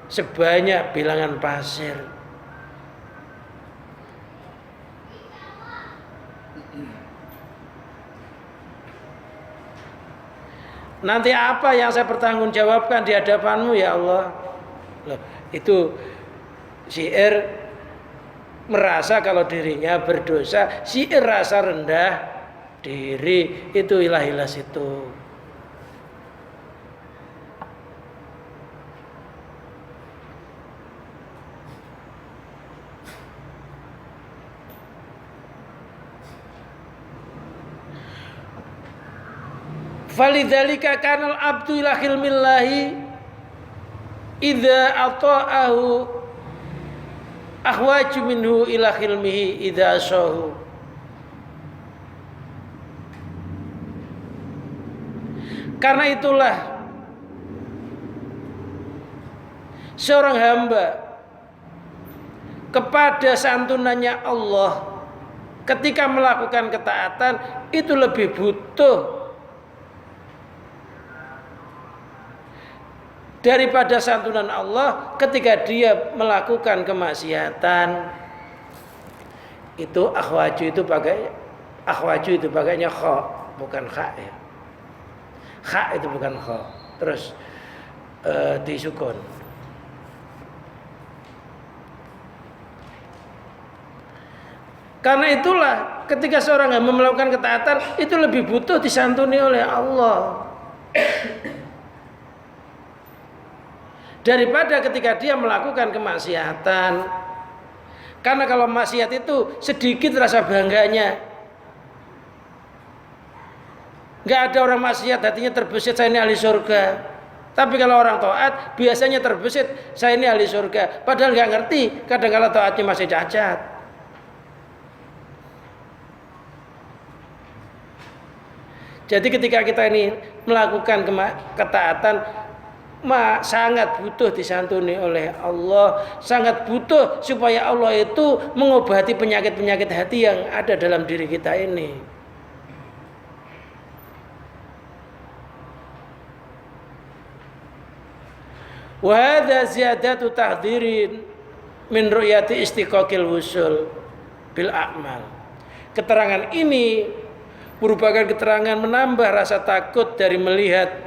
sebanyak bilangan pasir. Nanti apa yang saya pertanggungjawabkan di hadapanmu ya Allah? Loh, itu syair merasa kalau dirinya berdosa, syair rasa rendah diri, itu ilah-ilah itu. Falidzalika kanal abdu ila khilmillahi idza ata'ahu ahwaju minhu ila khilmihi idza asahu. Karena itulah seorang hamba kepada santunannya Allah ketika melakukan ketaatan itu lebih butuh daripada santunan Allah ketika dia melakukan kemaksiatan. Itu akhwaju itu pakainya kha, bukan kha ya. Kha itu bukan kha. Terus disukun. Karena itulah ketika seorang hamba melakukan ketaatan itu lebih butuh disantuni oleh Allah daripada ketika dia melakukan kemaksiatan. Karena kalau maksiat itu sedikit rasa bangganya. Enggak ada orang maksiat hatinya terbesit saya ini ahli surga. Tapi kalau orang taat biasanya terbesit saya ini ahli surga. Padahal enggak ngerti kadang kala taatnya masih cacat. Jadi ketika kita ini melakukan ketaatan, sangat butuh disantuni oleh Allah, sangat butuh supaya Allah itu mengobati penyakit-penyakit hati yang ada dalam diri kita ini. Wa hadza ziyadatu tahdhirin min ru'yati istiqaqil wusul bil a'mal. Keterangan ini merupakan keterangan menambah rasa takut dari melihat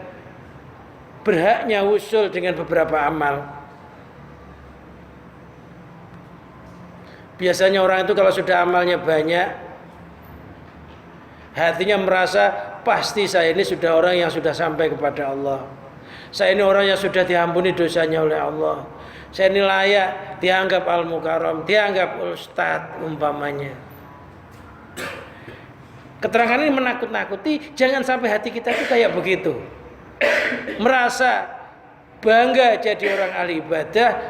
berhaknya wusul dengan beberapa amal. Biasanya orang itu kalau sudah amalnya banyak, hatinya merasa pasti saya ini sudah orang yang sudah sampai kepada Allah. Saya ini orang yang sudah diampuni dosanya oleh Allah. Saya ini layak dianggap al-mukarram, dianggap ustadz umpamanya. Keterangan ini menakut-nakuti, jangan sampai hati kita itu kayak begitu. Merasa bangga jadi orang ahli ibadah,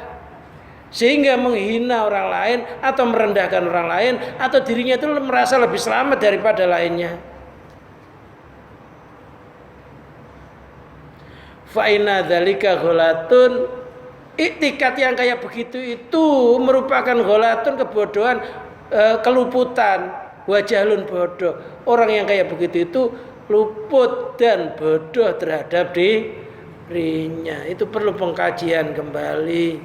sehingga menghina orang lain atau merendahkan orang lain atau dirinya itu merasa lebih selamat daripada lainnya. Fa inna dzalika ghalatun, iktikat yang kayak begitu itu merupakan ghalatun, kebodohan, keluputan, wajahlun, bodoh. Orang yang kayak begitu itu luput dan bodoh terhadap dirinya. Itu perlu pengkajian kembali.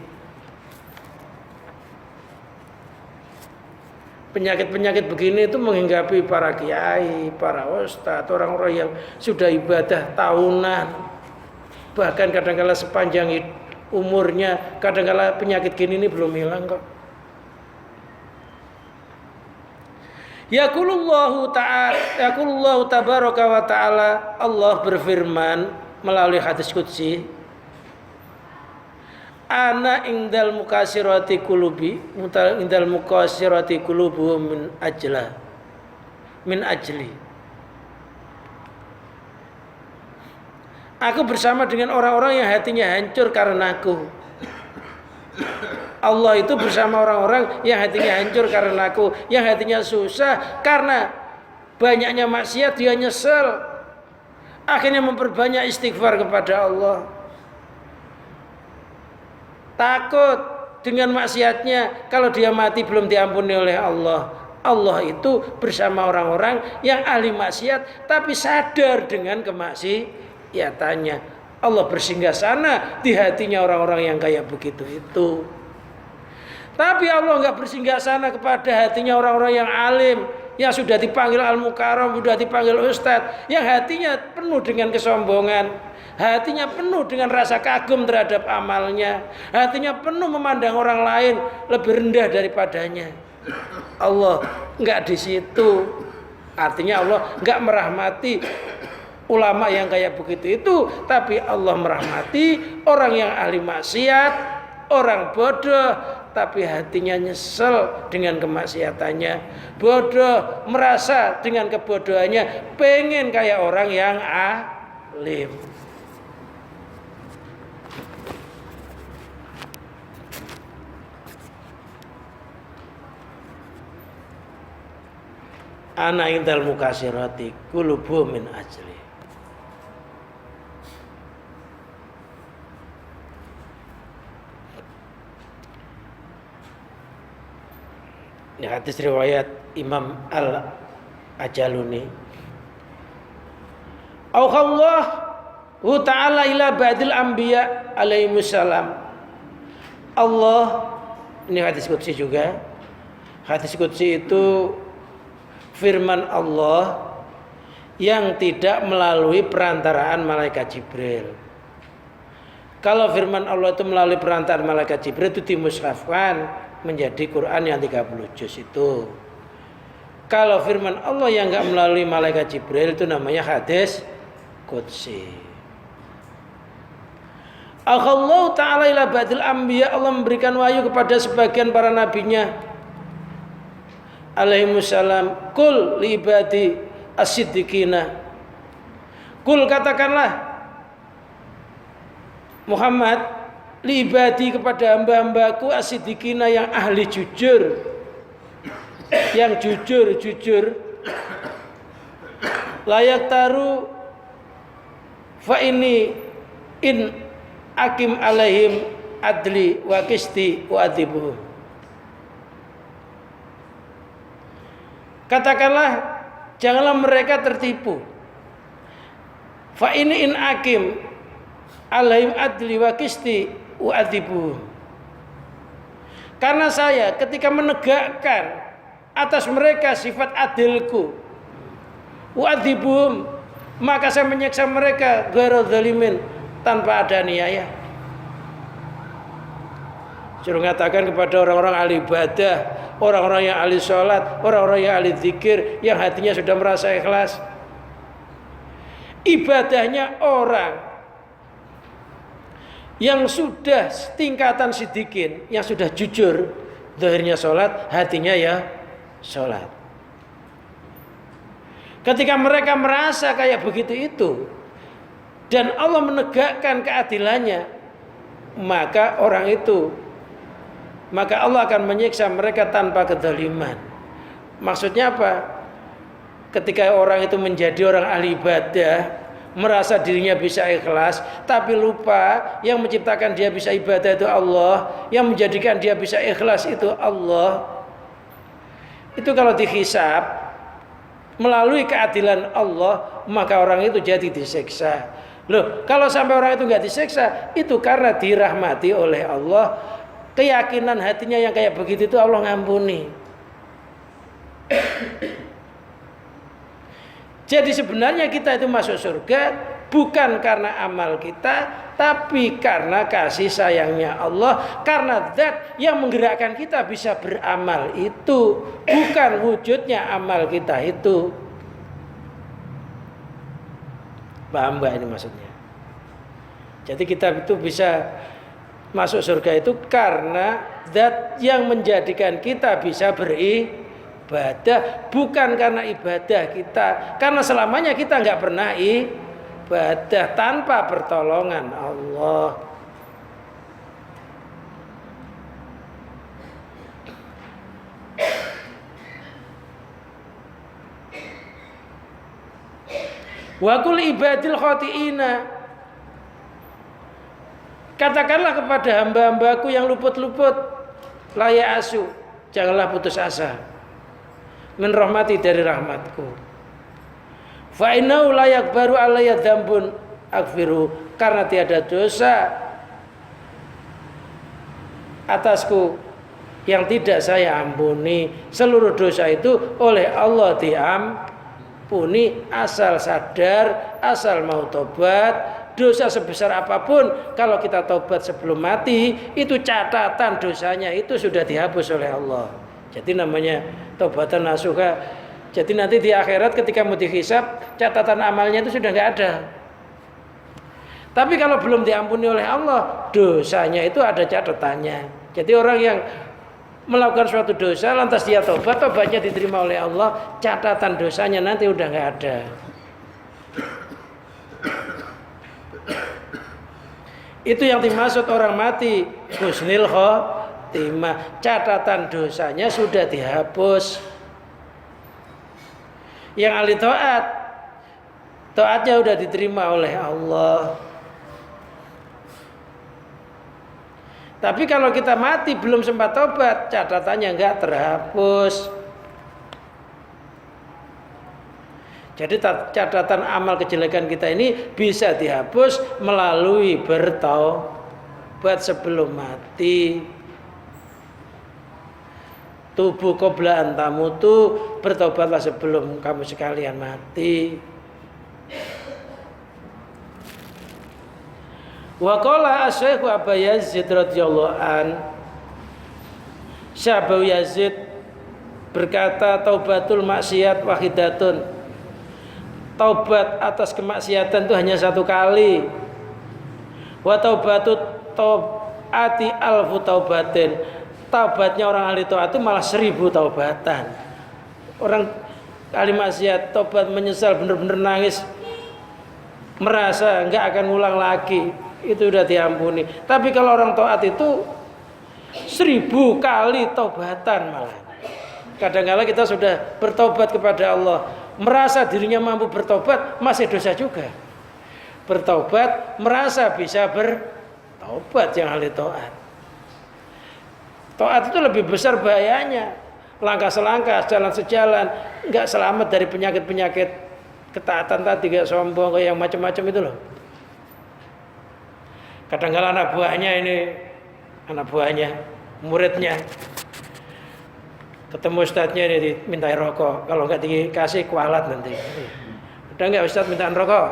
Penyakit-penyakit begini itu menghinggapi para kiai, para ustadz, orang-orang yang sudah ibadah tahunan, bahkan kadang-kala sepanjang umurnya, kadang-kala penyakit gini ini belum hilang kok. Yaqulullahu tabaraka wa ta'ala, Allah berfirman melalui hadis qudsi, ana indal mukasirati qulubi, indal mukasirati qulubuhum min ajli. Aku bersama dengan orang-orang yang hatinya hancur karena aku. Allah itu bersama orang-orang yang hatinya hancur karena aku, yang hatinya susah karena banyaknya maksiat, dia nyesel, akhirnya memperbanyak istighfar kepada Allah. Takut dengan maksiatnya, kalau dia mati belum diampuni oleh Allah. Allah itu bersama orang-orang yang ahli maksiat tapi sadar dengan kemaksiatannya. Allah bersinggah sana di hatinya orang-orang yang kayak begitu itu. Tapi Allah enggak bersinggah sana kepada hatinya orang-orang yang alim, yang sudah dipanggil al-mukarram, sudah dipanggil ustadz, yang hatinya penuh dengan kesombongan, hatinya penuh dengan rasa kagum terhadap amalnya, hatinya penuh memandang orang lain lebih rendah daripadanya. Allah enggak di situ. Artinya Allah enggak merahmati ulama yang kayak begitu itu, tapi Allah merahmati orang yang ahli maksiat, orang bodoh tapi hatinya nyesel dengan kemaksiatannya, bodoh merasa dengan kebodohannya, pengen kayak orang yang alim. Ana indal mukasirati qulubu min ajli. Ini hadis riwayat Imam Al-Ajaluni. Auhallahu ta'ala ila ba'dil anbiya alaihissalam. Allah, ini hadis qudsi juga. Hadis qudsi itu firman Allah yang tidak melalui perantaraan malaikat Jibril. Kalau firman Allah itu melalui perantaraan malaikat Jibril itu dimushafkan menjadi Quran yang 30 juz itu. Kalau firman Allah yang enggak melalui malaikat Jibril itu namanya hadis qudsi. Allah ta'ala ila ba'dil anbiya, Allah memberikan wahyu kepada sebagian para nabinya alaihimussalam, kul li ibadi as-siddiqina. Kul, katakanlah Muhammad, li ibadi kepada hamba-hambaku as-siddiqina yang ahli jujur, yang jujur, layak taru fa ini in akim alaihim adli wa qisti wa adibuhum. Katakanlah janganlah mereka tertipu. Fa ini in akim alaihim adli wa qisti wa adibuhum. Karena saya ketika menegakkan atas mereka sifat adilku, wa adibuhum, maka saya menyiksa mereka ghairu zalimin, tanpa ada niaya. Suruh mengatakan kepada orang-orang ahli ibadah, orang-orang yang ahli sholat, orang-orang yang ahli zikir, yang hatinya sudah merasa ikhlas, ibadahnya orang yang sudah tingkatan sidikin, yang sudah jujur, zahirnya sholat, hatinya ya sholat. Ketika mereka merasa kayak begitu itu dan Allah menegakkan keadilannya, maka orang itu maka Allah akan menyiksa mereka tanpa kedzaliman. Maksudnya apa? Ketika orang itu menjadi orang ahli ibadah, merasa dirinya bisa ikhlas, tapi lupa yang menciptakan dia bisa ibadah itu Allah, yang menjadikan dia bisa ikhlas itu Allah. Itu kalau dihisab melalui keadilan Allah, maka orang itu jadi disiksa. Loh, kalau sampai orang itu nggak disiksa, itu karena dirahmati oleh Allah. Keyakinan hatinya yang kayak begitu itu Allah ngampuni. Jadi sebenarnya kita itu masuk surga bukan karena amal kita, tapi karena kasih sayangnya Allah. Karena zat yang menggerakkan kita bisa beramal itu, bukan wujudnya amal kita itu. Paham gak ini maksudnya? Jadi kita itu bisa masuk surga itu karena zat yang menjadikan kita bisa beribadah, bukan karena ibadah kita. Karena selamanya kita nggak pernah ibadah tanpa pertolongan Allah. Wa qul ibadil khotiina, katakanlah kepada hamba-hambaku yang luput-luput, la ya'asu, janganlah putus asa, min rahmati, dari rahmatku. Fa innahu la yakbaru alayya dzambun aghfiru, karena tiada dosa atasku yang tidak saya ampuni. Seluruh dosa itu oleh Allah diampuni, asal sadar, asal mau tobat. Dosa sebesar apapun, kalau kita tobat sebelum mati, itu catatan dosanya itu sudah dihapus oleh Allah. Jadi namanya taubatan nasuha. Jadi nanti di akhirat ketika mau dihisab, catatan amalnya itu sudah nggak ada. Tapi kalau belum diampuni oleh Allah, dosanya itu ada catatannya. Jadi orang yang melakukan suatu dosa, lantas dia tobat, tobatnya diterima oleh Allah, catatan dosanya nanti udah nggak ada. Itu yang dimaksud orang mati husnul khotimah, catatan dosanya sudah dihapus. Yang ahli taat, taatnya sudah diterima oleh Allah. Tapi kalau kita mati belum sempat tobat, catatannya enggak terhapus. Jadi catatan amal kejelekan kita ini bisa dihapus melalui bertaubat sebelum mati. Tubuh qabla an tamutu, bertobatlah sebelum kamu sekalian mati. Wa qala asy-Syaikh Abu Yazid radhiyallahu an, Syekh Abu Yazid berkata, taubatul maksiat wahidatun, taubat atas kemaksiatan itu hanya satu kali. Wa taubatut taubati alfu taubatin, taubatnya orang ahli taat itu malah 1000 taubatan. Orang ahli maksiat taubat menyesal, benar-benar nangis, merasa enggak akan ulang lagi, itu sudah diampuni. Tapi kalau orang taat itu 1000 kali taubatan malah. Kadang-kadang kita sudah bertobat kepada Allah, merasa dirinya mampu bertobat, masih dosa juga. Bertobat, merasa bisa bertobat yang ahli taat. Taat itu lebih besar bahayanya. Langkah selangkah, jalan sejalan, enggak selamat dari penyakit-penyakit ketaatan tadi, kayak sombong, kayak yang macam-macam itu loh. Kadang-kadang anak buahnya, muridnya, ketemu ustadznya ini dimintai rokok, kalau nggak dikasih kualat nanti. Ada nggak ustadz mintaan rokok?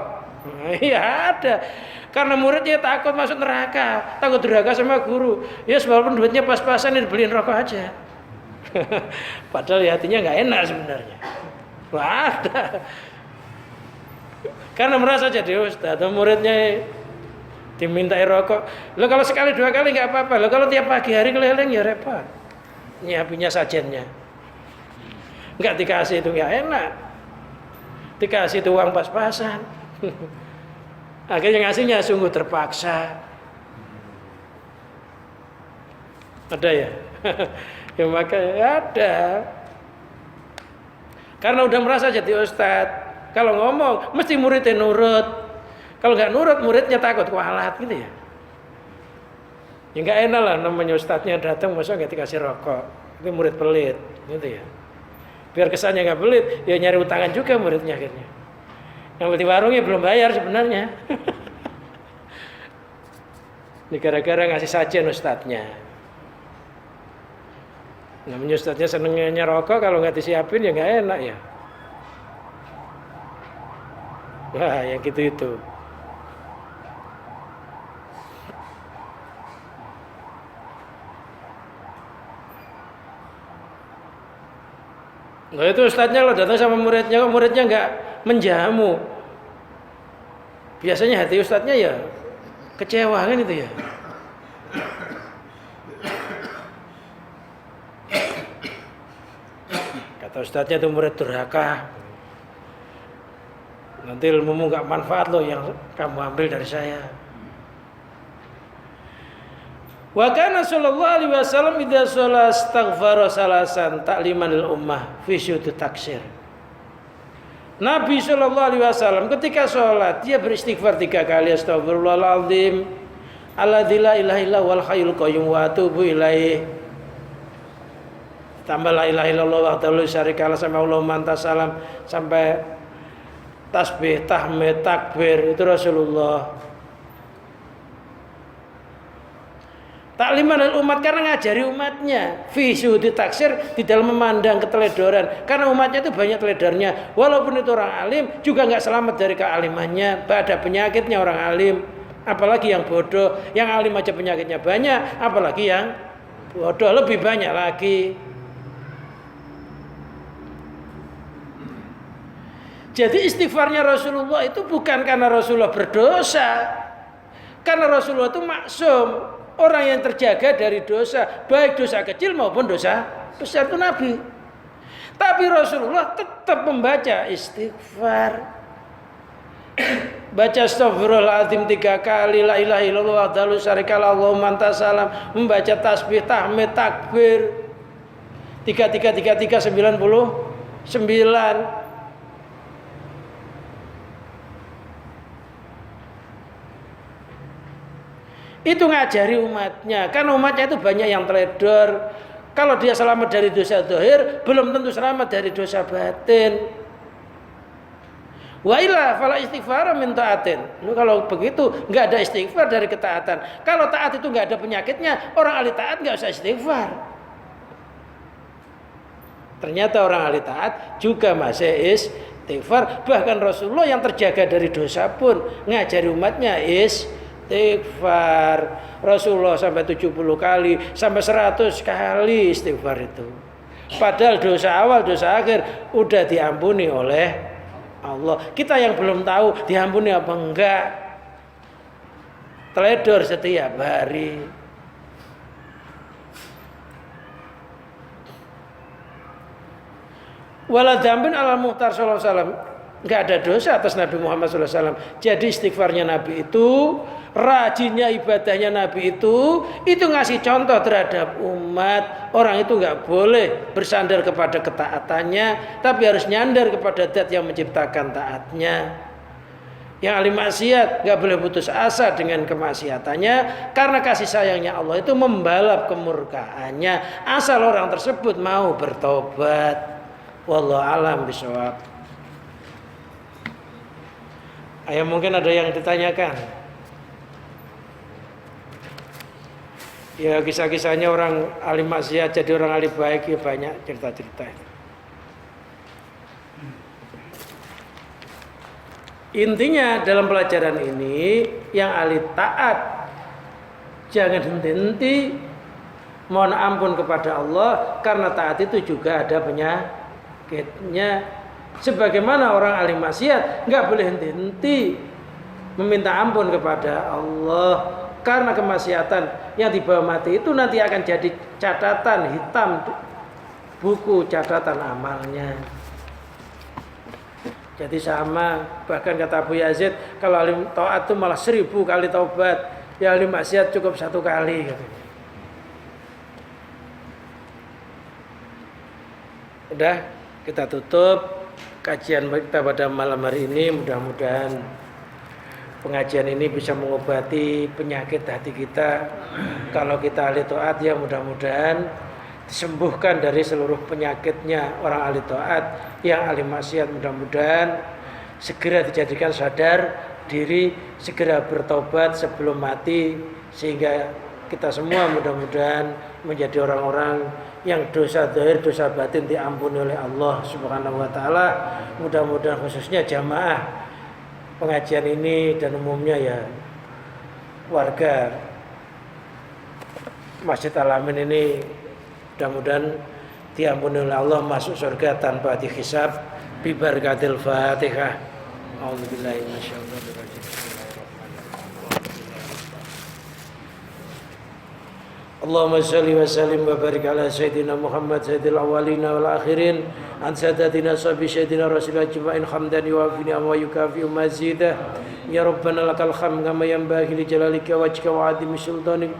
Iya ada, karena muridnya takut masuk neraka, takut durhaka sama guru. Ya walaupun duitnya pas-pasan, dibeliin rokok aja. Padahal ya hatinya nggak enak sebenarnya. Wah ada, karena merasa jadi ustadz, muridnya dimintai rokok. Lo kalau sekali 2 kali nggak apa-apa. Lo kalau tiap pagi hari keliling ya repot. Nyiapinnya sajennya, nggak dikasih itu nggak enak, dikasih itu uang pas-pasan. Akhirnya ngasihnya sungguh terpaksa. Ada ya? Ya maka ada. Karena udah merasa jadi ustadz, kalau ngomong mesti muridnya nurut. Kalau nggak nurut muridnya takut kualat gitu ya. Ya nggak enak lah namanya ustadznya datang masa nggak dikasih rokok. Itu murid pelit gitu ya. Biar kesannya nggak pelit, ya nyari utangan juga muridnya akhirnya. Yang di warungnya belum bayar sebenarnya. Ini gara-gara ngasih sajian ustadznya. Namanya ustadznya senengnya rokok, kalau nggak disiapin ya nggak enak ya. Wah, yang gitu itu. Nah itu ustadznya kalau datang sama muridnya, kok muridnya nggak menjamu. Biasanya hati ustadznya ya kecewa kan itu ya. Kata ustadznya itu murid durhaka. Nanti ilmumu nggak manfaat loh yang kamu ambil dari saya. Wa kana sallallahu alaihi wasallam idza shalla astaghfara salasan ta'liman lil ummah fi syu'ud taksir. Nabi sallallahu alaihi wasallam ketika sholat dia beristighfar 3 kali, astagfirullahaladzim alladzi la ilaha illa wal hayyul qayyum wa atubu ilaih. Tambah la ilaha illallah wahdahu la syarika lah sampai Allahumma anta salam sampai tasbih, tahmid, takbir itu Rasulullah. Takliman al umat karena ngajari umatnya fi syuhudi taksir di dalam memandang keteledoran karena umatnya itu banyak teledarnya walaupun itu orang alim juga nggak selamat dari kealimannya, ada penyakitnya orang alim apalagi yang bodoh, yang alim aja penyakitnya banyak apalagi yang bodoh lebih banyak lagi. Jadi istighfarnya Rasulullah itu bukan karena Rasulullah berdosa, karena Rasulullah itu maksum, orang yang terjaga dari dosa, baik dosa kecil maupun dosa besar itu Nabi. Tapi Rasulullah tetap membaca istighfar. Baca astagfirullahaladzim 3 kali, la ilaha illallah wahdahu la syarika lah, Allahumma anta salam, membaca tasbih, tahmid, takbir 99. Itu ngajari umatnya, kan umatnya itu banyak yang teledor. Kalau dia selamat dari dosa zahir, belum tentu selamat dari dosa batin. Wa illa fala istighfar min taatin. Kalau begitu nggak ada istighfar dari ketaatan. Kalau taat itu nggak ada penyakitnya, orang ahli taat nggak usah istighfar. Ternyata orang ahli taat juga masih istighfar. Bahkan Rasulullah yang terjaga dari dosa pun ngajari umatnya istighfar. Rasulullah sampai 70 kali sampai 100 kali istighfar itu. Padahal dosa awal, dosa akhir udah diampuni oleh Allah. Kita yang belum tahu diampuni apa enggak. Teledor setiap hari. Wala dzambin ala muhtar sallallahu alaihi wasallam. Enggak ada dosa atas Nabi Muhammad sallallahu alaihi wasallam. Jadi istighfarnya Nabi itu, rajinnya ibadahnya Nabi itu ngasih contoh terhadap umat. Orang itu enggak boleh bersandar kepada ketaatannya, tapi harus nyandar kepada zat yang menciptakan taatnya. Yang ahli maksiat enggak boleh putus asa dengan kemaksiatannya, karena kasih sayangnya Allah itu membalap kemurkaannya asal orang tersebut mau bertobat. Wallahu alam bishawab. Ayo mungkin ada yang ditanyakan. Ya kisah-kisahnya orang alim maksiat jadi orang alim baik ya banyak cerita-cerita itu. Intinya dalam pelajaran ini yang ahli taat jangan henti-henti mohon ampun kepada Allah karena taat itu juga ada penyakitnya. Sebagaimana orang ahli maksiat nggak boleh henti-henti meminta ampun kepada Allah karena kemaksiatan yang dibawa mati itu nanti akan jadi catatan hitam buku catatan amalnya. Jadi sama, bahkan kata Abu Yazid kalau ahli taat itu malah 1000 kali taubat, ya ahli maksiat cukup 1 kali katanya. Udah, kita tutup kajian kita pada malam hari ini. Mudah-mudahan pengajian ini bisa mengobati penyakit hati kita. Kalau kita ahli taat, ya mudah-mudahan disembuhkan dari seluruh penyakitnya orang ahli taat. Yang ahli maksiat mudah-mudahan segera dijadikan sadar diri, segera bertobat sebelum mati, sehingga kita semua mudah-mudahan menjadi orang-orang yang dosa zahir, dosa batin diampuni oleh Allah Subhanahu wa taala. Mudah-mudahan khususnya jamaah pengajian ini dan umumnya ya warga Masjid Al-Amin ini mudah-mudahan diampuni oleh Allah, masuk surga tanpa dihisab bi barakatil Fatihah. A'udzubillahi minasyaitonir rajim. Allahumma salli wa sallim wa barik ala sayyidina Muhammad sayyidil awwalina wal akhirin an sadatina sabi sayyidina rasulullah juma'in hamdan yuwafini wa yukafi mazidah ya rabbana lakal hamd kama yanbaghi li jalalika wajhika wa adimi sultanik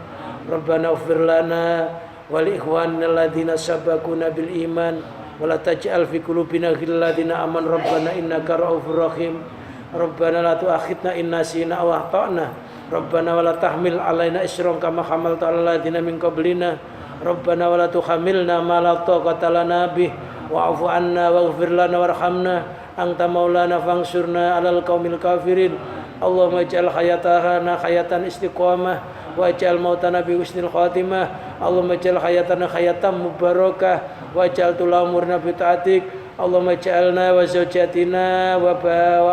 rabbana ighfir lana wa li ikhwanina alladhina sabaquna bil iman wa la taj'al fi qulubina ghillan ladzina amanu rabbana innaka ra'ufur rahim rabbana la tu'akhidna in nasina aw akhtana Rabbana wala tahmil alaina isran kama hamalta alal ladzina min qablina Rabbana wala tuhamilna ma la taqata lana bih wa'fu anna waghfir lana warhamna anta maulana fansurna alal qaumil kafirin Allahumma ij'al hayatana hayatan istiqamah waj'al mautana bi husnil khatimah Allahumma ij'al hayatana hayatan mubarakah waj'al tulamurna bi ta'atik Allahumma ja'alna wa zawjatina wa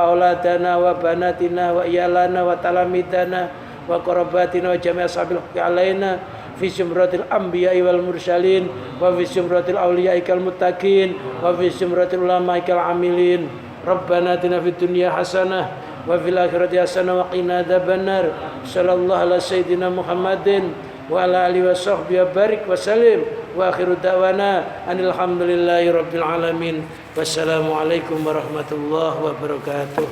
auladana wa banatina wa iyalana wa talamidana wa qarabatina wa jami'a ashabil haqqi alaina fi zumratil anbiya'i wal mursalin wa fi zumratil awliya'i kal muttaqin wa fi zumratil ulama'i kal amilin Rabbana atina fid dunya hasanah wa fil akhirati hasanah wa qina adzabannar sallallahu ala sayyidina Muhammadin wa ala alihi wa sahbihi barik wa salim wa akhiru da'wana anil hamdulillahi rabbil alamin. Wassalamualaikum warahmatullahi wabarakatuh.